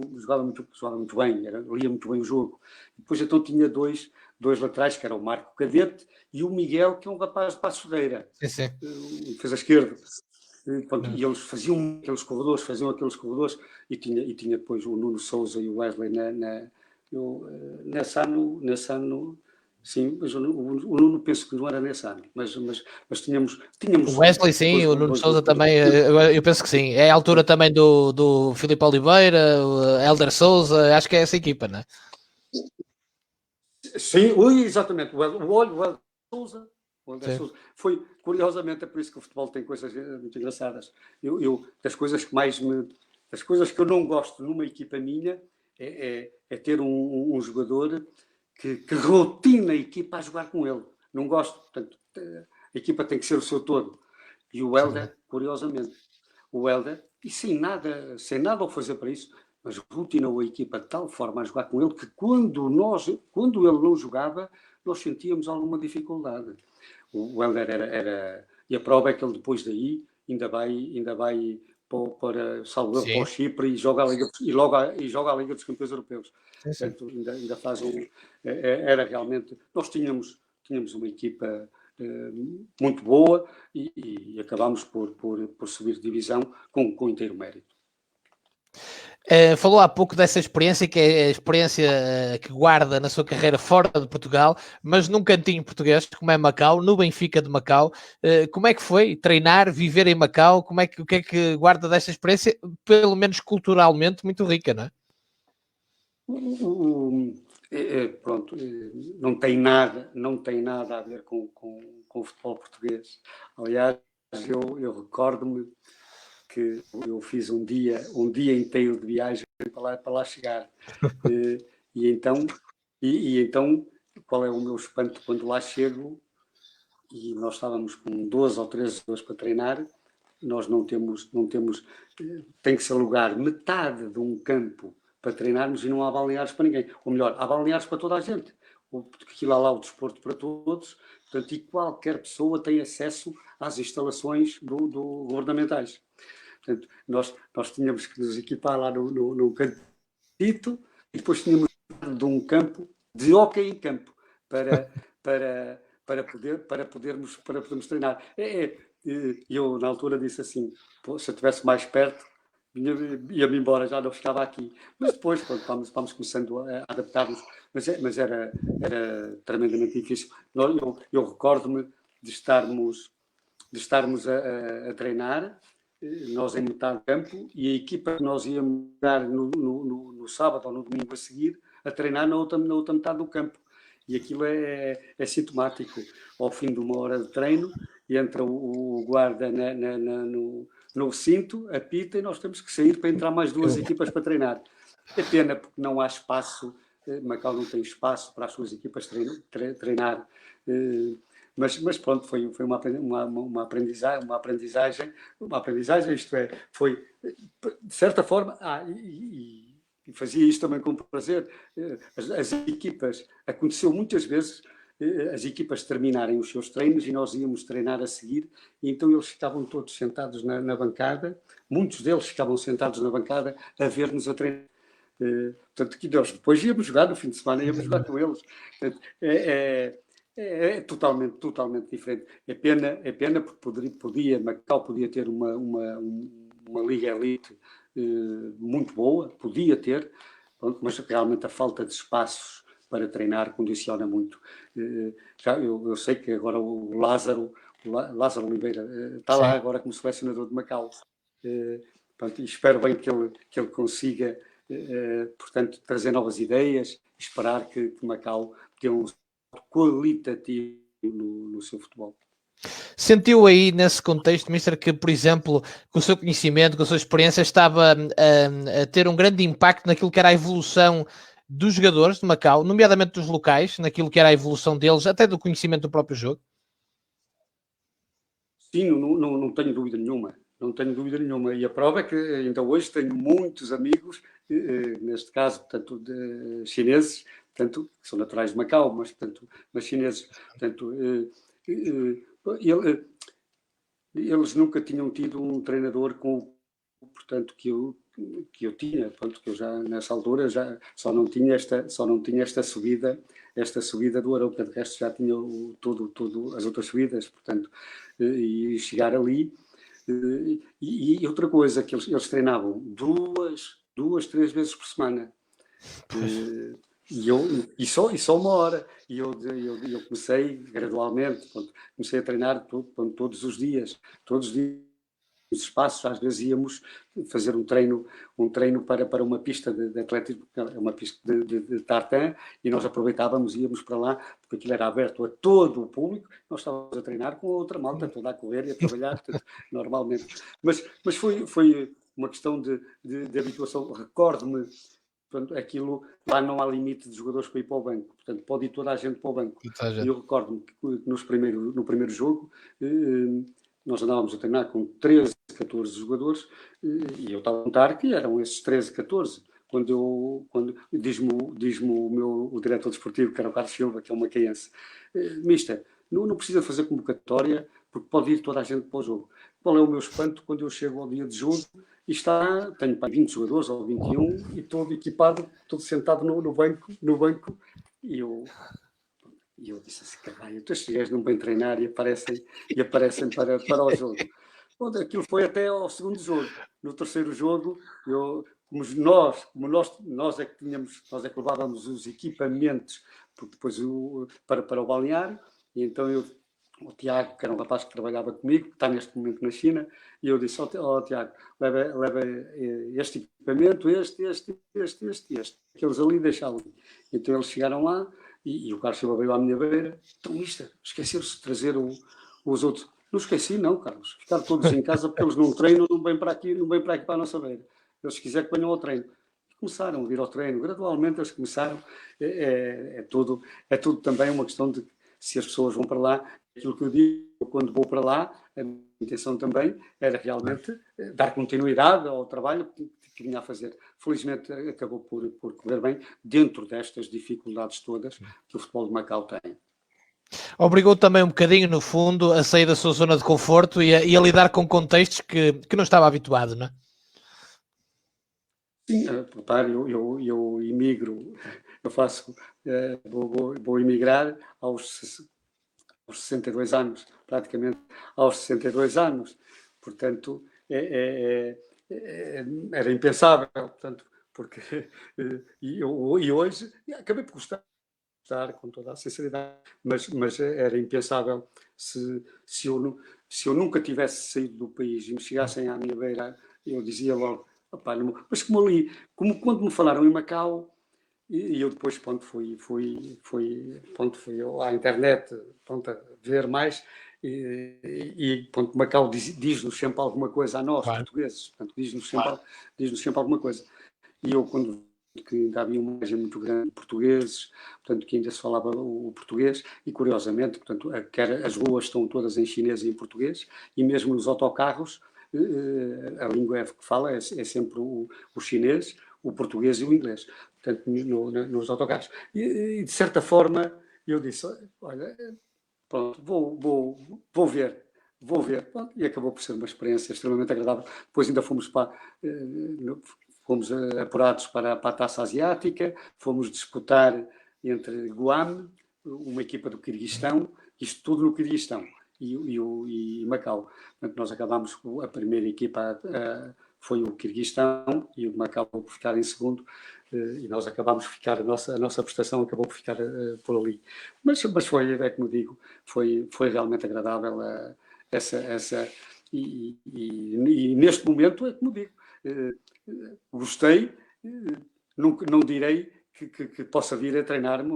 B: bem, lia muito bem o jogo. Depois então tinha dois laterais, que era o Marco Cadete e o Miguel, que é um rapaz de Paços Ferreira, fez a esquerda. E eles faziam aqueles corredores, e tinha depois o Nuno Souza e o Wesley nesse ano. Sim, mas o Nuno penso que não era nesse ano, mas tínhamos
A: o Wesley, sim, o Nuno Souza também, eu penso que sim. É a altura também do Filipe Oliveira, o Helder Souza, acho que é essa equipa, não é?
B: Sim, exatamente. O Helder Souza. Foi, curiosamente, é por isso que o futebol tem coisas muito engraçadas. Das coisas que eu não gosto numa equipa minha é ter um jogador que rotina a equipa a jogar com ele. Não gosto, portanto, a equipa tem que ser o seu todo. E o Helder, curiosamente, e sem nada a fazer para isso, mas rutinou a equipa de tal forma a jogar com ele que quando ele não jogava, nós sentíamos alguma dificuldade. O Helder era... E a prova é que ele depois daí ainda vai para o Chipre e joga a Liga dos Campeões Europeus. Portanto, ainda faz era realmente... Nós tínhamos uma equipa muito boa e acabámos por subir de divisão com inteiro mérito.
A: Falou há pouco dessa experiência, que é a experiência que guarda na sua carreira fora de Portugal, mas num cantinho português, como é Macau, no Benfica de Macau. Como é que foi treinar, viver em Macau? O que é que guarda dessa experiência, pelo menos culturalmente, muito rica, não é?
B: Pronto, não tem nada a ver com o futebol português. Aliás, eu recordo-me que eu fiz um dia inteiro de viagem para lá chegar. E então qual é o meu espanto quando lá chego e nós estávamos com 12 ou 13 pessoas para treinar, nós não temos, tem que se alugar metade de um campo para treinarmos e não há balneários para ninguém. Ou melhor, há balneários para toda a gente. Aquilo há lá o desporto para todos, portanto, e qualquer pessoa tem acesso às instalações governamentais. Portanto, nós tínhamos que nos equipar lá no cantito e depois tínhamos de um campo de hóquei em campo para podermos treinar. Eu, na altura, disse assim, se eu estivesse mais perto, ia-me embora, já não ficava aqui. Mas depois, pronto, vamos começando a adaptar-nos, mas era tremendamente difícil. Eu recordo-me de estarmos a treinar, nós em metade do campo, e a equipa que nós íamos jogar no sábado ou no domingo a seguir, a treinar na outra metade do campo. E aquilo é sintomático. Ao fim de uma hora de treino, entra o guarda no cinto, apita, e nós temos que sair para entrar mais duas equipas para treinar. É pena porque não há espaço, Macau não tem espaço para as suas equipas treinar. Mas pronto, foi uma aprendizagem, isto é, foi, de certa forma, e fazia isto também com prazer, as equipas, aconteceu muitas vezes, as equipas terminarem os seus treinos e nós íamos treinar a seguir, e então eles ficavam todos sentados na bancada, muitos deles ficavam sentados na bancada a ver-nos a treinar. Portanto, que nós depois íamos jogar no fim de semana, íamos jogar com eles. Portanto, é totalmente diferente. É pena porque Macau podia ter uma liga elite muito boa, podia ter, mas realmente a falta de espaços para treinar condiciona muito. Eu sei que agora o Lázaro Oliveira está lá agora como selecionador de Macau. E espero bem que ele consiga, portanto, trazer novas ideias, esperar que Macau tenha um qualitativo no seu futebol.
A: Sentiu aí nesse contexto, Mister, que, por exemplo, com o seu conhecimento, com a sua experiência, estava a ter um grande impacto naquilo que era a evolução dos jogadores de Macau, nomeadamente dos locais, naquilo que era a evolução deles, até do conhecimento do próprio jogo?
B: Sim, não tenho dúvida nenhuma. Não tenho dúvida nenhuma. E a prova é que ainda hoje tenho muitos amigos, neste caso, portanto, de chineses, portanto, que são naturais de Macau, mas chineses, portanto, eles nunca tinham tido um treinador portanto, que eu tinha, portanto, que eu já nessa altura só não tinha esta subida do Arouca, de resto já tinha tudo as outras subidas, portanto, e chegar ali. E outra coisa, que eles treinavam três vezes por semana. E só uma hora. E eu comecei gradualmente, comecei a treinar todos os dias. Os espaços, às vezes íamos fazer um treino para uma pista de atletismo, uma pista de tartan, e nós aproveitávamos, íamos para lá, porque aquilo era aberto a todo o público, nós estávamos a treinar com a outra malta, toda a correr e a trabalhar, normalmente. Mas foi uma questão de habituação. Recordo-me, portanto, aquilo, lá não há limite de jogadores para ir para o banco, portanto, pode ir toda a gente para o banco. E eu recordo-me que no primeiro jogo, nós andávamos a treinar com 13, 14 jogadores, e eu estava a contar que eram esses 13, 14. Quando diz-me o diretor desportivo, que era o Carlos Silva, que é um macaense, mister, não precisa fazer convocatória, porque pode ir toda a gente para o jogo. Qual é o meu espanto quando eu chego ao dia de jogo e tenho 20 jogadores ou 21 e todo equipado, todo sentado no banco, e eu disse assim, caralho, estes gajos não vêm treinar e aparecem para o jogo. Bom, aquilo foi até ao segundo jogo. No terceiro jogo, como nós é que levávamos os equipamentos depois para o balneário, e então o Tiago, que era um rapaz que trabalhava comigo, que está neste momento na China, e eu disse, Tiago, leva este equipamento, este, aqueles ali, deixa ali. Então eles chegaram lá, e o Carlos Silva veio à minha beira, então, mister, esqueceram-se de trazer os outros. Não esqueci, não, Carlos. Ficaram todos em casa porque eles não treinam, não vêm para aqui para a nossa beira. Eles quiserem que venham ao treino. começaram a vir ao treino, gradualmente eles começaram, é tudo também uma questão de se as pessoas vão para lá, aquilo que eu digo, quando vou para lá, a minha intenção também era realmente dar continuidade ao trabalho que vinha a fazer. Felizmente acabou por correr bem, dentro destas dificuldades todas que o futebol de Macau tem.
A: Obrigou também um bocadinho, no fundo, a sair da sua zona de conforto e a lidar com contextos que não estava habituado, não é?
B: Sim, repare, eu imigro, eu faço, vou emigrar aos 62 anos, praticamente aos 62 anos, portanto, era impensável, portanto, porque e hoje acabei por gostar, com toda a sinceridade, mas era impensável se eu nunca tivesse saído do país e me chegassem à minha beira, eu dizia logo, opá, mas como quando me falaram em Macau, e eu depois, pronto, fui à internet, pronto, a ver mais, e pronto, Macau diz-nos sempre alguma coisa a nós,
A: Claro.
B: portugueses, portanto, diz-nos sempre alguma coisa. E eu, quando que ainda havia uma margem muito grande de portugueses, portanto, que ainda se falava o português, e curiosamente, portanto, as ruas estão todas em chinês e em português, e mesmo nos autocarros, a língua que fala é sempre o chinês, o português e o inglês, portanto, nos autocarros. E de certa forma, eu disse, olha, pronto, vou ver. Pronto, e acabou por ser uma experiência extremamente agradável. Depois ainda fomos fomos apurados para a Taça Asiática, fomos disputar entre Guam, uma equipa do Quirguistão, isto tudo no Quirguistão, e Macau. Portanto, nós acabámos, a primeira equipa foi o Quirguistão e o Macau por ficar em segundo, e nós acabámos por ficar, a nossa prestação acabou por ficar por ali. Mas foi, como digo, foi realmente agradável e neste momento, é como digo, gostei, não direi que possa vir a treinar-me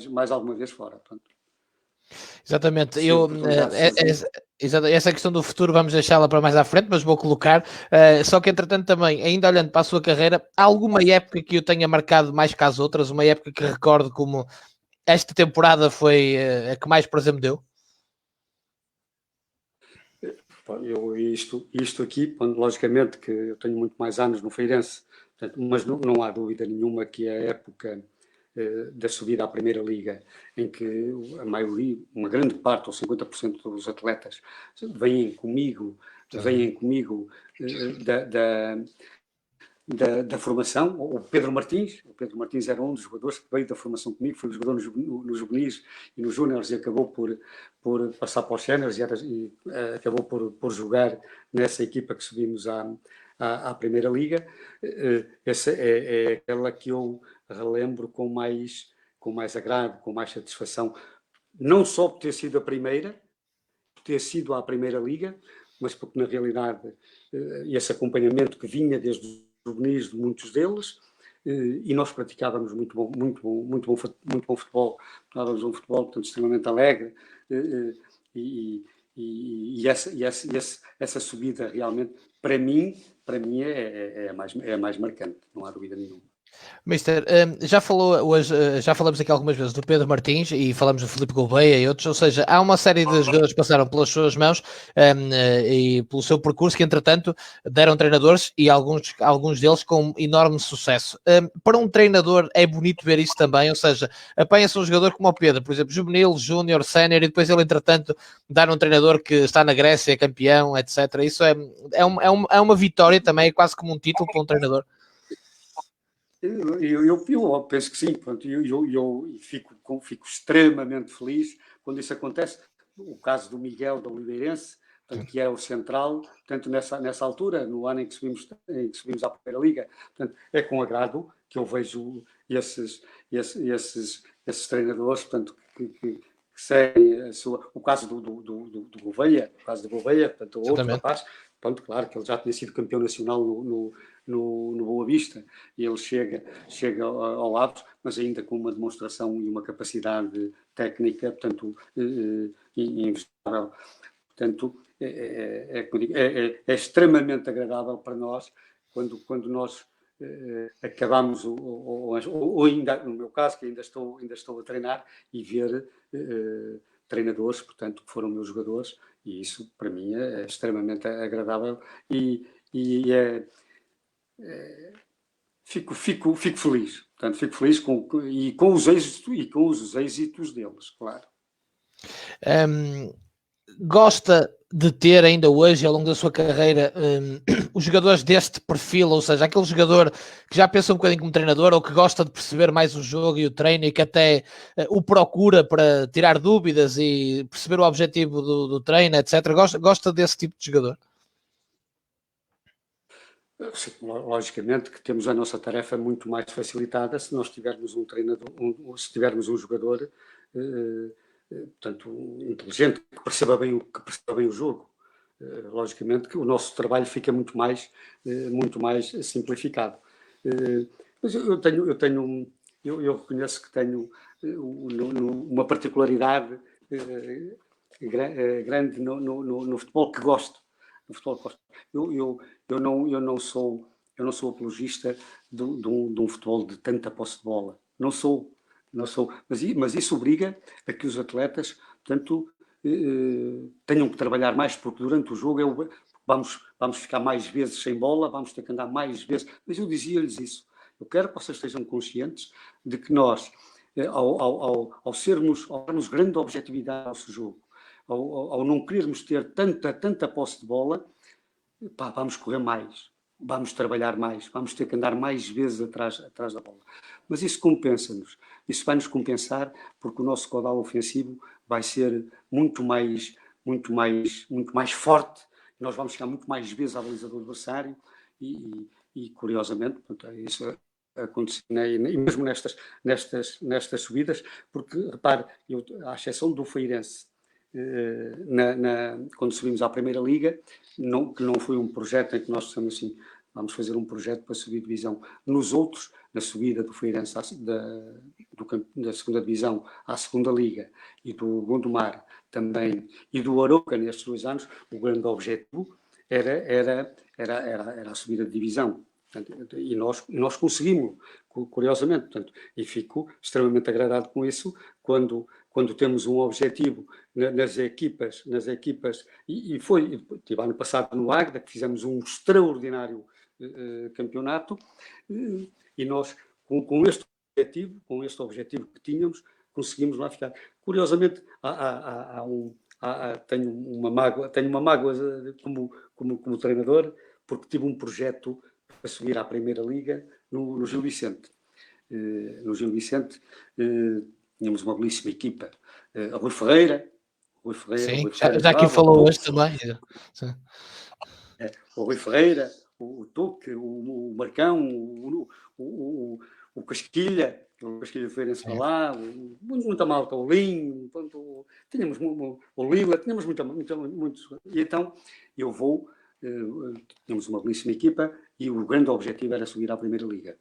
B: mais alguma vez fora. Portanto,
A: Exatamente. Essa questão do futuro vamos deixá-la para mais à frente, mas vou colocar. Só que, entretanto, também, ainda olhando para a sua carreira, há alguma época que eu tenha marcado mais que as outras? Uma época que recordo como esta temporada foi a que mais prazer me deu?
B: Isto aqui, logicamente que eu tenho muito mais anos no Feirense, portanto, mas não há dúvida nenhuma que a época da subida à Primeira Liga, em que a maioria, uma grande parte, ou 50% dos atletas, vêm comigo da formação. O Pedro Martins era um dos jogadores que veio da formação comigo, foi um jogador nos juvenis e nos júniores e acabou por passar para os séniores e acabou por jogar nessa equipa que subimos à Primeira Liga. Essa é aquela que eu relembro com mais agrado, com mais satisfação, não só por ter sido a primeira, por ter sido à Primeira Liga, mas porque na realidade esse acompanhamento que vinha desde os juvenis de muitos deles, e nós praticávamos muito bom futebol, praticávamos um futebol, portanto, extremamente alegre, e essa subida realmente, para mim é a mais marcante, não há dúvida nenhuma.
A: Mister, já falamos aqui algumas vezes do Pedro Martins e falamos do Filipe Gouveia e outros, ou seja, há uma série de jogadores que passaram pelas suas mãos e pelo seu percurso que, entretanto, deram treinadores e alguns deles com enorme sucesso. Para um treinador é bonito ver isso também, ou seja, apanha-se um jogador como o Pedro, por exemplo, juvenil, júnior, sénior, e depois ele, entretanto, dar um treinador que está na Grécia, campeão, etc. Isso é uma vitória também, é quase como um título para um treinador.
B: Eu penso que sim, pronto, eu fico extremamente feliz quando isso acontece. O caso do Miguel da Oliveirense, portanto, que é o central, portanto, nessa altura, no ano em que subimos à Primeira Liga, portanto, é com agrado que eu vejo esses treinadores, portanto, que seguem o caso do Gouveia, portanto, outro rapaz, pronto, claro que ele já tinha sido campeão nacional no Boa Vista, e ele chega ao Aves, mas ainda com uma demonstração e uma capacidade técnica, portanto, invejável. Portanto, é extremamente agradável para nós quando nós acabamos, ou ainda, no meu caso, que ainda estou a treinar, e ver treinadores, portanto, que foram meus jogadores, e isso para mim é extremamente agradável e fico feliz. Portanto, fico feliz com os êxitos deles, claro.
A: Gosta de ter ainda hoje, ao longo da sua carreira, os jogadores deste perfil, ou seja, aquele jogador que já pensa um bocadinho como treinador, ou que gosta de perceber mais o jogo e o treino, e que até o procura para tirar dúvidas e perceber o objetivo do treino, etc. Gosta desse tipo de jogador?
B: Sim, logicamente que temos a nossa tarefa muito mais facilitada se nós tivermos um treinador, se tivermos um jogador portanto, inteligente, que perceba bem o jogo. Logicamente que o nosso trabalho fica muito mais simplificado. Mas eu reconheço que tenho uma particularidade grande no futebol que gosto. Eu não sou apologista de um futebol de tanta posse de bola. Não sou. Mas isso obriga a que os atletas, portanto, tenham que trabalhar mais, porque durante o jogo vamos ficar mais vezes sem bola, vamos ter que andar mais vezes. Mas eu dizia-lhes isso. Eu quero que vocês estejam conscientes de que nós, ao darmos grande objetividade ao nosso jogo, ao não querermos ter tanta posse de bola, vamos correr mais, vamos trabalhar mais, vamos ter que andar mais vezes atrás da bola. Mas isso compensa-nos. Isso vai nos compensar, porque o nosso caudal ofensivo vai ser muito mais forte. Nós vamos chegar muito mais vezes à baliza do adversário e curiosamente, portanto, isso aconteceu, e mesmo nestas subidas, porque, repare, à exceção do Feirense, quando subimos à Primeira Liga, que não foi um projeto em que nós dissemos assim, vamos fazer um projeto para subir divisão. Nos outros, na subida do Feirense da segunda divisão à segunda Liga e do Gondomar também, e do Arouca nestes 2 anos, o grande objetivo era a subida de divisão. Portanto, e nós conseguimos, curiosamente, portanto, e fico extremamente agradado com isso, quando temos um objetivo nas equipas, e tive ano passado no Águeda, que fizemos um extraordinário campeonato, e nós, com este objetivo que tínhamos, conseguimos lá ficar. Curiosamente, tenho uma mágoa como treinador, porque tive um projeto para subir à Primeira Liga no Gil Vicente. No Gil Vicente tínhamos uma belíssima equipa. A Rui Ferreira.
A: Sim, já aqui falou hoje também.
B: O Rui Ferreira, o Tuque, o Marcão, o Casquilha, de Feirense para lá, muita malta, o Linho, tínhamos o Lila, tínhamos muitos. E então tínhamos uma belíssima equipa e o grande objetivo era subir à Primeira Liga.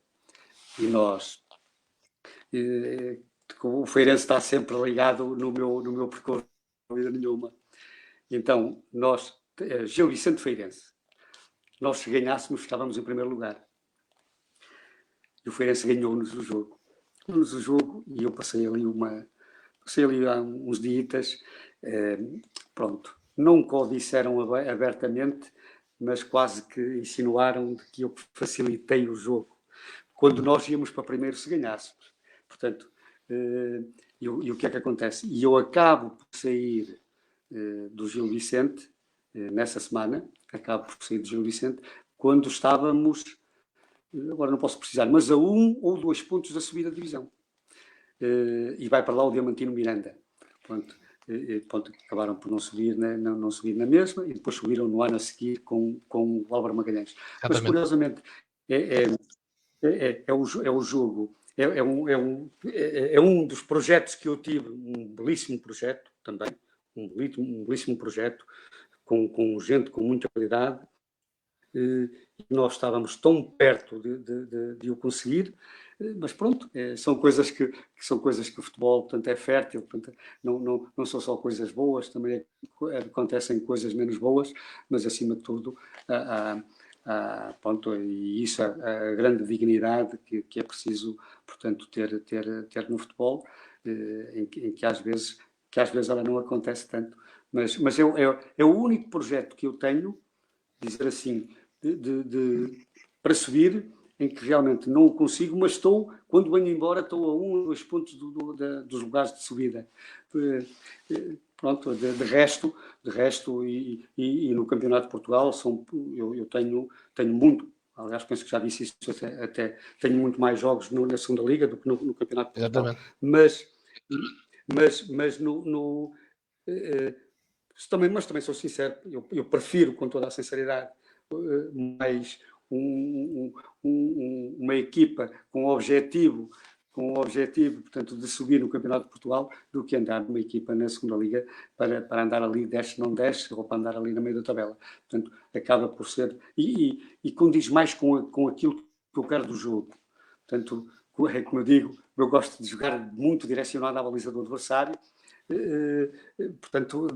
B: E nós, o Feirense está sempre ligado no meu percurso, não há dúvida nenhuma. Então, nós, Gil Vicente Feirense, nós se ganhássemos, estávamos em primeiro lugar. E o Feirense ganhou-nos o jogo. E eu passei ali há uns dias, pronto, nunca o disseram abertamente, mas quase que insinuaram que eu facilitei o jogo, quando nós íamos para primeiro se ganhássemos. Portanto, e o que é que acontece? E eu acabo por sair do Gil Vicente, nessa semana, quando estávamos, agora não posso precisar, mas a 1 ou 2 pontos da subida da divisão. E vai para lá o Diamantino Miranda. Pronto, acabaram por não subir na mesma, e depois subiram no ano a seguir com o Álvaro Magalhães. Exatamente. Mas, curiosamente, é o jogo, é um dos projetos que eu tive, um belíssimo projeto também, um belíssimo projeto, com gente com muita qualidade, e nós estávamos tão perto de o conseguir, mas pronto, são coisas que o futebol, portanto, é fértil, portanto, não são só coisas boas, também acontecem coisas menos boas, mas acima de tudo pronto, e isso a grande dignidade que é preciso, portanto, ter no futebol, em que às vezes ela não acontece tanto. Mas é o único projeto que eu tenho, dizer assim, para subir, em que realmente não o consigo, mas quando venho embora, estou a 1 ou 2 pontos dos lugares de subida. Pronto, de resto, e no Campeonato de Portugal, eu tenho muito, aliás, penso que já disse isso, até tenho muito mais jogos na segunda Liga do que no Campeonato de Portugal.
A: Exatamente.
B: Mas também sou sincero, eu prefiro, com toda a sinceridade, mais uma equipa com o objetivo, portanto, de subir no Campeonato de Portugal, do que andar numa equipa na segunda Liga para andar ali, desce, não desce, ou para andar ali no meio da tabela. Portanto, acaba por ser... E condiz mais com aquilo que eu quero do jogo. Portanto, é como eu digo, eu gosto de jogar muito direcionado à baliza do adversário. Portanto,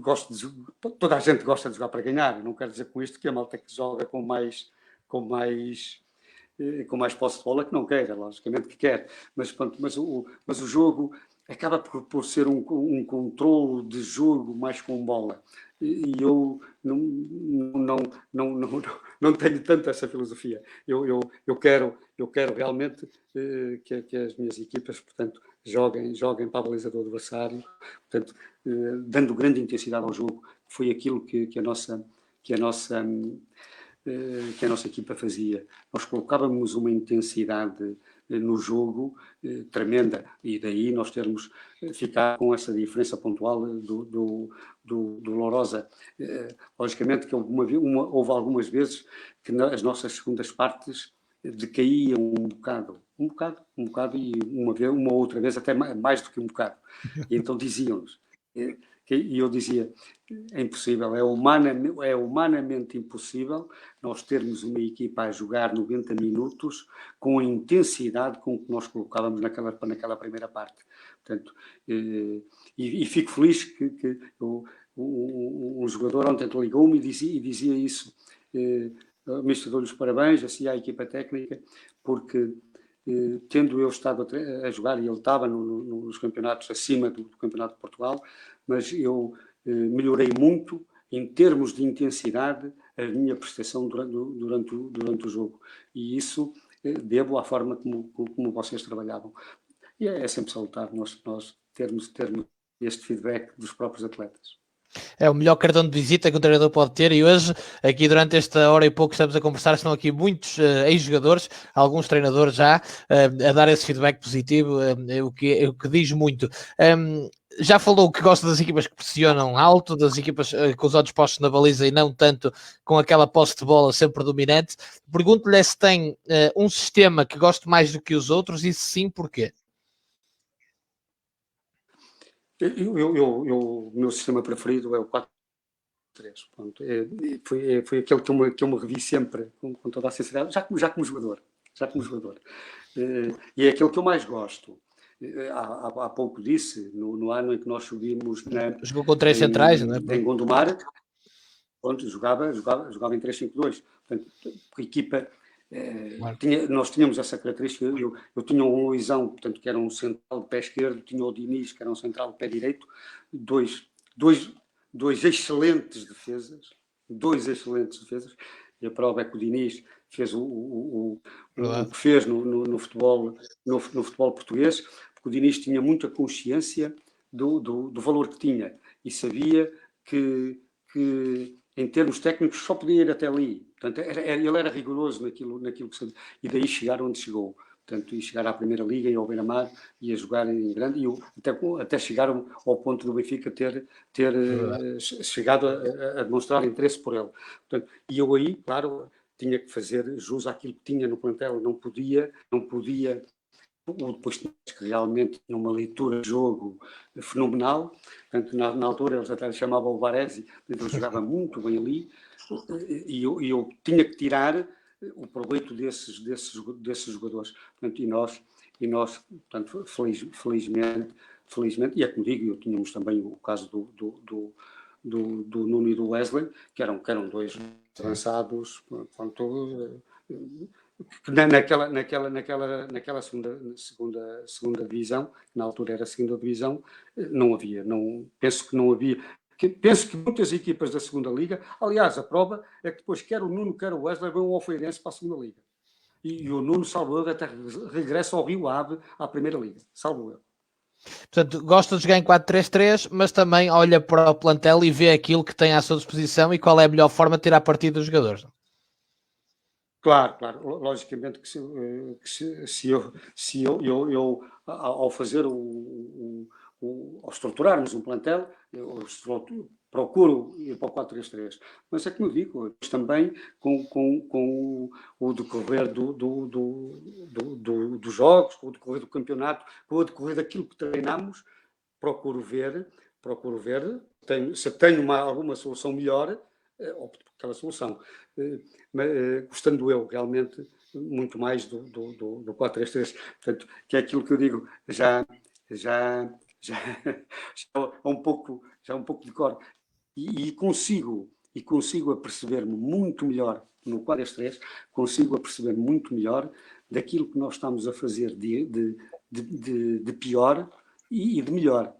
B: toda a gente gosta de jogar para ganhar. Não quero dizer com isto que a malta que joga com mais posse de bola que não queira, logicamente que quer, mas o jogo acaba por ser um controle de jogo mais com bola, e eu não tenho tanto essa filosofia. Eu quero realmente que as minhas equipas, portanto, joguem para a baliza do adversário, portanto, dando grande intensidade ao jogo. Foi aquilo que a nossa equipa fazia. Nós colocávamos uma intensidade no jogo tremenda, e daí nós termos ficado com essa diferença pontual do Lourosa. Logicamente que houve algumas vezes que as nossas segundas partes decaíam um bocado, e uma outra vez até mais do que um bocado. E então diziam-nos, e eu dizia, é impossível, é humanamente impossível nós termos uma equipa a jogar 90 minutos com a intensidade com que nós colocávamos naquela primeira parte. Portanto, e fico feliz que um jogador ontem ligou-me e dizia isso. Mister, dou-lhe os parabéns, assim, à equipa técnica, porque tendo eu estado a jogar, e ele estava nos campeonatos acima do Campeonato de Portugal, mas eu melhorei muito em termos de intensidade a minha prestação durante o jogo, e isso devo à forma como vocês trabalhavam. E é sempre salutar nós termos este feedback dos próprios atletas.
A: É o melhor cartão de visita que um treinador pode ter, e hoje, aqui durante esta hora e pouco estamos a conversar, estão aqui muitos ex-jogadores, alguns treinadores já, a dar esse feedback positivo, o que diz muito. Já falou que gosta das equipas que pressionam alto, das equipas com os olhos postos na baliza e não tanto com aquela posse de bola sempre dominante. Pergunto-lhe se tem um sistema que goste mais do que os outros, e se sim, porquê?
B: O meu sistema preferido é o 4-3. Foi aquele que eu me revi sempre, com toda a sinceridade, já como jogador. E é aquele que eu mais gosto. Há pouco disse, no ano em que nós subimos
A: jogou com 3 centrais, não é?
B: Em Gondomar, jogava em 3-5-2. Portanto, a equipa... nós tínhamos essa característica. Eu tinha um Luizão, portanto, que era um central de pé esquerdo, tinha o Diniz, que era um central de pé direito, dois excelentes defesas, e a prova é que o Diniz fez o que fez no futebol português, porque o Diniz tinha muita consciência do valor que tinha, e sabia que em termos técnicos só podia ir até ali. Portanto, ele era rigoroso naquilo que sabia, e daí chegar onde chegou. Portanto, e chegar à Primeira Liga e ao Beira-Mar, e a jogar em grande, e até chegar ao ponto do Benfica ter chegado a demonstrar interesse por ele. Portanto, e eu aí, claro, tinha que fazer jus àquilo que tinha no plantel, não podia depois que realmente tinha uma leitura de jogo fenomenal. Portanto, na altura eles até lhe chamavam o Varese, ele jogava muito bem ali, e eu tinha que tirar o proveito desses jogadores. Portanto, e nós portanto, felizmente, e é como digo, tínhamos também o caso do Nuno e do Wesley, que eram dois avançados, pronto, naquela segunda divisão, na altura era a segunda divisão, não havia, penso que não havia, penso que muitas equipas da segunda liga, aliás, a prova é que depois quer o Nuno, quer o Wesley, vão ao Feirense para a segunda liga. E o Nuno, salvo erro, até regressa ao Rio Ave, à primeira liga, salvo erro.
A: Portanto, gosta de jogar em 4-3-3, mas também olha para o plantel e vê aquilo que tem à sua disposição e qual é a melhor forma de tirar partido dos jogadores.
B: Claro. Logicamente que se eu ao fazer ao estruturarmos um plantel, eu procuro ir para o 4-3-3. Mas é como eu digo, também com o decorrer dos jogos, com o decorrer do campeonato, com o decorrer daquilo que treinamos, procuro ver, se tenho alguma solução melhor, opto por aquela solução. Gostando eu realmente muito mais do 4-3-3, portanto, que é aquilo que eu digo, já um pouco de cor, e consigo aperceber-me muito melhor no 4-3-3, consigo aperceber muito melhor daquilo que nós estamos a fazer de pior e de melhor.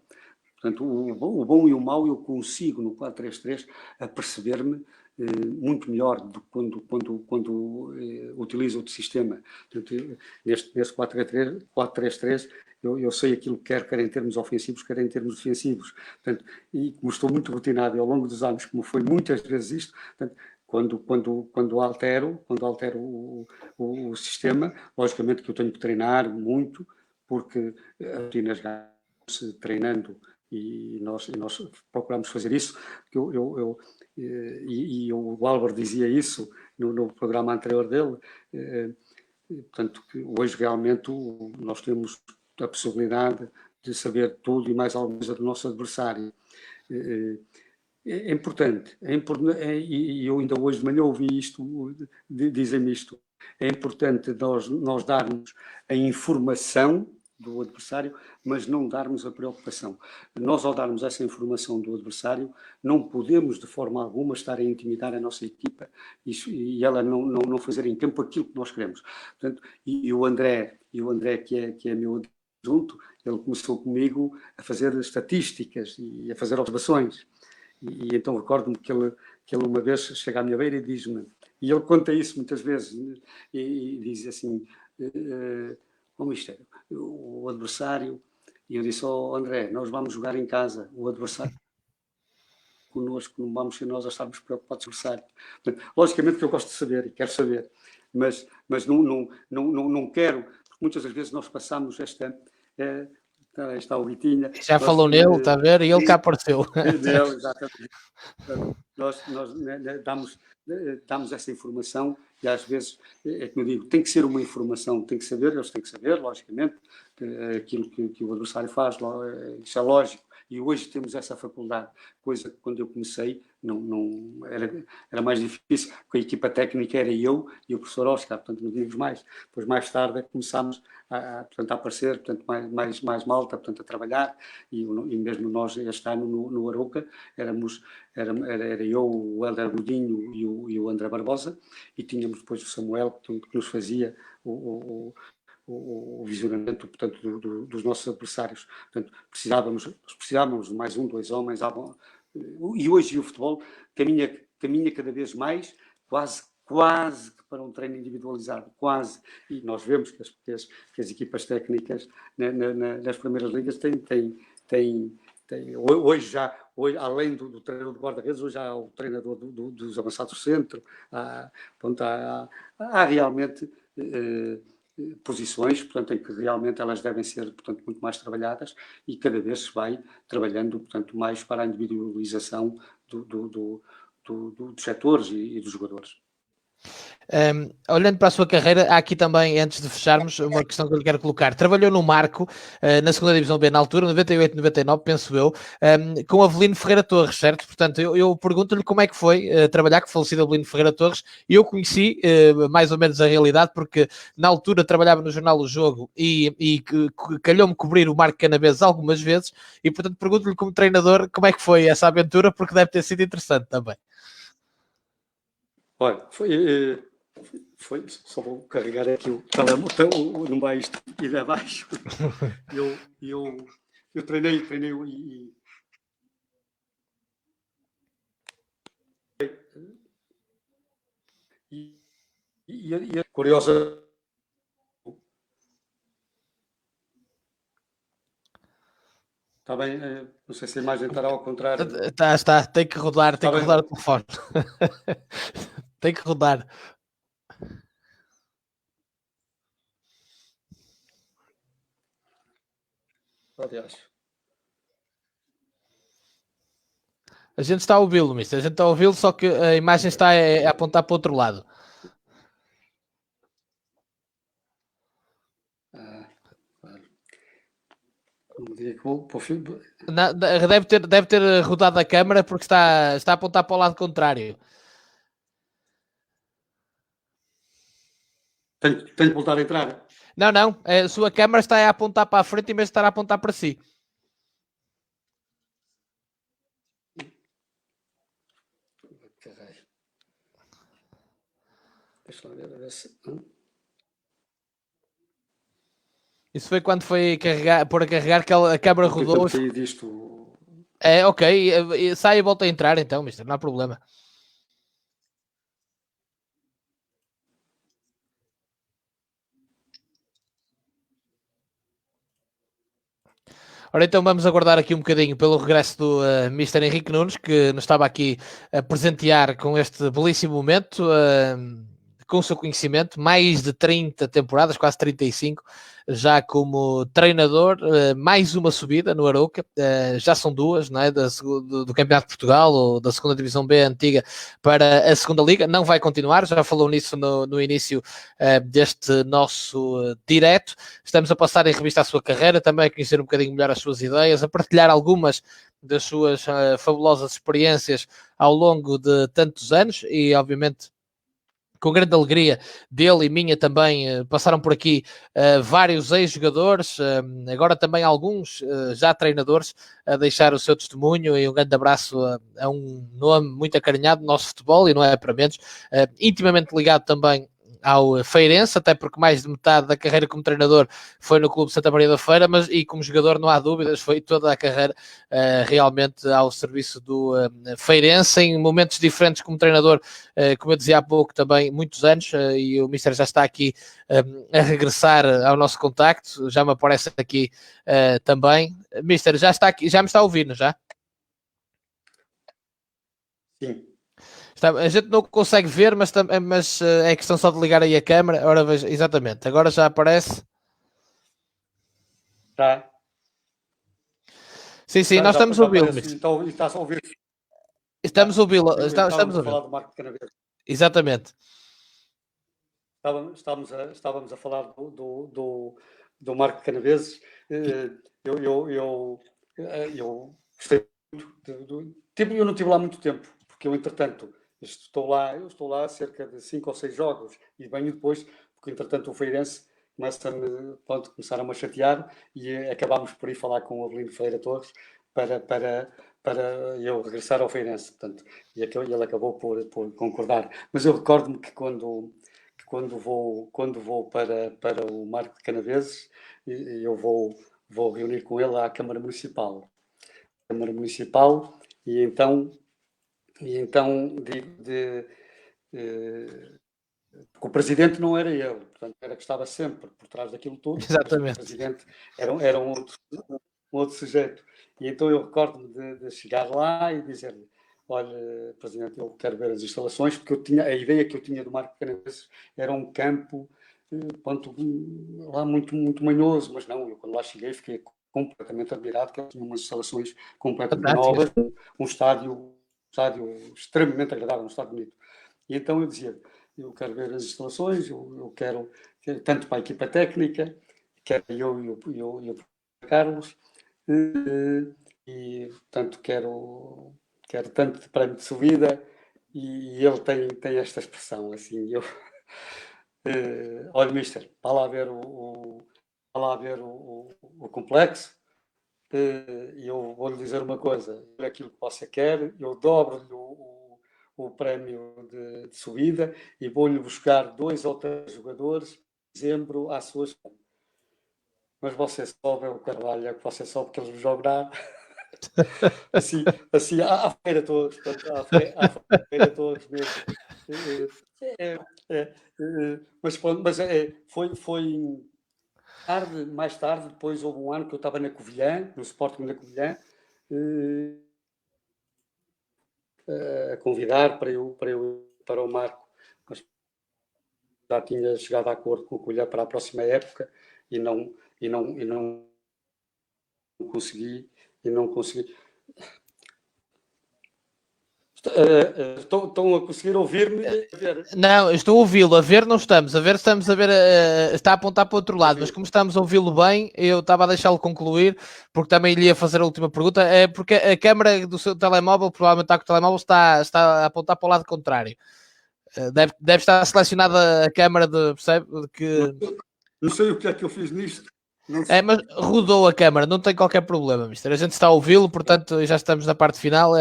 B: Portanto, o bom e o mau eu consigo no 4-3-3 aperceber-me muito melhor do que quando utilizo outro sistema. Portanto, neste 4-3-3 eu sei aquilo que quer em termos ofensivos, quer em termos defensivos. Portanto, e como estou muito rotinado ao longo dos anos, como foi muitas vezes isto, portanto, quando altero o sistema, logicamente que eu tenho que treinar muito, porque a rotina se treinando e nós procuramos fazer isso. E o Álvaro dizia isso no programa anterior dele, portanto, que hoje realmente nós temos a possibilidade de saber tudo e mais alguma coisa do nosso adversário. É importante, e eu ainda hoje de manhã ouvi isto, dizem-me isto, é importante nós darmos a informação do adversário, mas não darmos a preocupação. Nós, ao darmos essa informação do adversário, não podemos de forma alguma estar a intimidar a nossa equipa e ela não fazer em campo aquilo que nós queremos. Portanto, e o André, que é meu adjunto, ele começou comigo a fazer estatísticas e a fazer observações. E então recordo-me que ele uma vez chega à minha beira e diz-me, e ele conta isso muitas vezes, e diz assim, Mister, o adversário, e eu disse, André, nós vamos jogar em casa, o adversário connosco, não vamos ser nós a estarmos preocupados com o adversário. Logicamente que eu gosto de saber e quero saber, mas não quero, porque muitas das vezes nós passamos está o Vitinha.
A: Já falou nele, está a ver? E ele cá apareceu.
B: Nele, exatamente. Nós damos essa informação e às vezes, é como eu digo, tem que ser uma informação, tem que saber, eles têm que saber, logicamente, aquilo que o adversário faz, isso é lógico. E hoje temos essa faculdade, coisa que quando eu comecei não era mais difícil, porque a equipa técnica era eu e o professor Oscar, portanto não vimos mais. Depois mais tarde começámos a aparecer, portanto mais malta, portanto a trabalhar, e mesmo nós este ano no Arouca era eu, o Helder Godinho e o André Barbosa, e tínhamos depois o Samuel que nos fazia o visionamento, portanto, dos nossos adversários. Portanto, precisávamos de mais 1, 2 homens. E hoje o futebol caminha cada vez mais, quase que para um treino individualizado, quase. E nós vemos que as equipas técnicas nas primeiras ligas têm hoje, além do treinador de guarda-redes, hoje há o treinador dos avançados do centro. Há realmente posições, portanto, em que realmente elas devem ser, portanto, muito mais trabalhadas, e cada vez se vai trabalhando, portanto, mais para a individualização dos setores e dos jogadores.
A: Olhando para a sua carreira, há aqui também, antes de fecharmos, uma questão que eu lhe quero colocar. Trabalhou no Marco, na segunda Divisão B, na altura, 98, 99, penso eu, com Avelino Ferreira Torres, certo? Portanto, eu pergunto-lhe como é que foi trabalhar com o falecido Avelino Ferreira Torres. Eu conheci mais ou menos a realidade, porque na altura trabalhava no jornal O Jogo e calhou-me cobrir o Marco Canaveses algumas vezes, e portanto pergunto-lhe como treinador como é que foi essa aventura, porque deve ter sido interessante também.
B: Olha, só vou carregar aqui o telemóvel, não vai isto ir abaixo. Eu treinei e curiosa. Está bem, não sei se a imagem estará ao contrário.
A: Está, tem que rodar o telefone. Tem que rodar.
B: Aliás.
A: A gente está a ouvi-lo, mister. A gente está a ouvi-lo, só que a imagem está a apontar para o outro lado. Deve ter rodado a câmera porque está a apontar para o lado contrário.
B: Tenho que voltar a entrar?
A: Não. A sua câmera está a apontar para a frente em vez de estar a apontar para si.
B: Caralho. Deixa lá ver se...
A: Isso foi quando foi pôr a carregar que a câmera rodou.
B: Disto...
A: É, ok. Sai e volta a entrar então, mister. Não há problema. Ora, então vamos aguardar aqui um bocadinho pelo regresso do Mr. Henrique Nunes, que nos estava aqui a presentear com este belíssimo momento, com o seu conhecimento, mais de 30 temporadas, quase 35, já como treinador, mais uma subida no Arouca, já são duas, não é? Do Campeonato de Portugal, ou da segunda Divisão B antiga para a segunda Liga, não vai continuar, já falou nisso no início deste nosso direto. Estamos a passar em revista a sua carreira, também a conhecer um bocadinho melhor as suas ideias, a partilhar algumas das suas fabulosas experiências ao longo de tantos anos e, obviamente, com grande alegria dele e minha também, passaram por aqui vários ex-jogadores, agora também alguns já treinadores, a deixar o seu testemunho, e um grande abraço a um nome muito acarinhado do nosso futebol, e não é para menos, intimamente ligado também ao Feirense, até porque mais de metade da carreira como treinador foi no Clube Santa Maria da Feira, mas e como jogador não há dúvidas, foi toda a carreira realmente ao serviço do Feirense, em momentos diferentes como treinador, como eu dizia há pouco também, muitos anos, e o Mister já está aqui a regressar ao nosso contacto, já me aparece aqui também. Mister, já está aqui, já me está a ouvir, não já?
B: Sim.
A: A gente não consegue ver, mas é questão só de ligar aí a câmera. Ora, veja, exatamente, agora já aparece.
B: Tá.
A: Sim, nós estamos a ouvi-lo.
B: Está-se a ouvir.
A: Estamos a ouvi-lo. Estamos a
B: falar do Marco Canaveses.
A: Exatamente.
B: Estávamos a falar do Marco Canaveses. Eu gostei muito. Eu não estive lá muito tempo, porque eu, entretanto, estou lá há cerca de 5 ou 6 jogos e venho depois, porque, entretanto, o Feirense começaram a me chatear e acabámos por ir falar com o Avelino Ferreira Torres para eu regressar ao Feirense. Portanto, e ele acabou por concordar. Mas eu recordo-me que quando vou para o Marco de Canaveses, eu vou reunir com ele à Câmara Municipal. E então porque o presidente não era ele, portanto, era que estava sempre por trás daquilo tudo.
A: Exatamente.
B: O presidente era um outro sujeito. E então eu recordo-me de chegar lá e dizer-lhe: olha, presidente, eu quero ver as instalações, porque a ideia que eu tinha do Marco Canaveses era um campo lá muito, muito manhoso, mas não, eu quando lá cheguei fiquei completamente admirado, que tinha umas instalações completamente novas, um estádio extremamente agradável, um estádio bonito. E então eu dizia, eu quero ver as instalações, eu quero tanto para a equipa técnica, quero eu e o Carlos, e portanto quero tanto de prémio de subida, e ele tem esta expressão, assim, olha, mister, vá lá ver o complexo, e eu vou-lhe dizer uma coisa, aquilo que você quer, eu dobro-lhe o prémio de subida e vou-lhe buscar 2 ou 3 jogadores em dezembro à sua escola. Mas você sobe, é o Carvalho, é que você sobe que eles vos jogará. assim à feira todos, portanto, à feira todos mesmo. Mas foi mais tarde, depois houve um ano que eu estava na Covilhã, no Sporting da Covilhã, a convidar para eu para o Marco, mas já tinha chegado a acordo com o Covilhã para a próxima época e não consegui. Estão a conseguir ouvir-me?
A: Não, estou a ouvi-lo, a ver não estamos, a ver está a apontar para o outro lado, mas como estamos a ouvi-lo bem, eu estava a deixá-lo concluir, porque também lhe ia fazer a última pergunta, porque a câmara do seu telemóvel, provavelmente está com o telemóvel, está a apontar para o lado contrário. Deve estar selecionada a câmara percebe?
B: Não sei o que é que eu fiz nisto.
A: Mas rodou a câmara, não tem qualquer problema, mister. A gente está a ouvi-lo, portanto já estamos na parte final.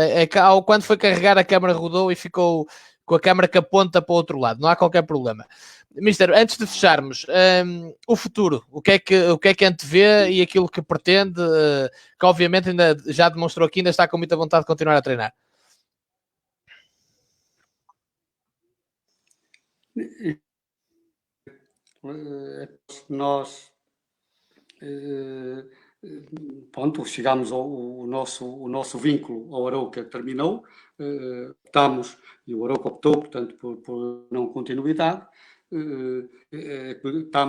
A: Quando foi carregar, a câmara rodou e ficou com a câmara que aponta para o outro lado. Não há qualquer problema. Mister, antes de fecharmos, o futuro, o que é que antevê e aquilo que pretende, que obviamente ainda já demonstrou que ainda está com muita vontade de continuar a treinar.
B: Nós pronto, chegámos o nosso vínculo ao Arouca terminou, optámos, e o Arouca optou, portanto, por não continuidade,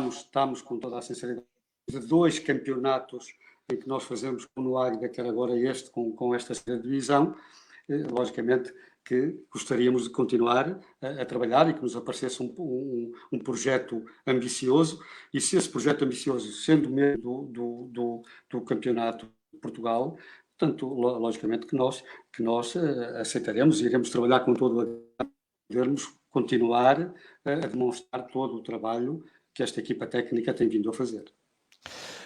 B: estamos com toda a sinceridade de 2 campeonatos em que nós fazemos com o Águeda, que era agora com esta divisão, logicamente que gostaríamos de continuar a trabalhar e que nos aparecesse um projeto ambicioso, e se esse projeto ambicioso, sendo mesmo do Campeonato de Portugal, portanto, logicamente que nós aceitaremos e iremos trabalhar com todo a podermos continuar a demonstrar todo o trabalho que esta equipa técnica tem vindo a fazer.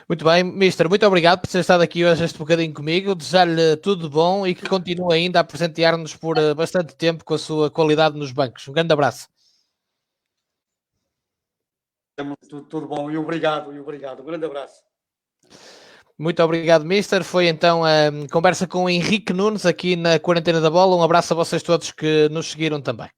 A: Muito bem, mister, muito obrigado por ter estado aqui hoje este bocadinho comigo, desejar-lhe tudo de bom e que continue ainda a presentear-nos por bastante tempo com a sua qualidade nos bancos. Um grande abraço.
B: Tudo bom e obrigado. Um grande abraço.
A: Muito obrigado, mister. Foi então a conversa com o Henrique Nunes aqui na Quarentena da Bola. Um abraço a vocês todos que nos seguiram também.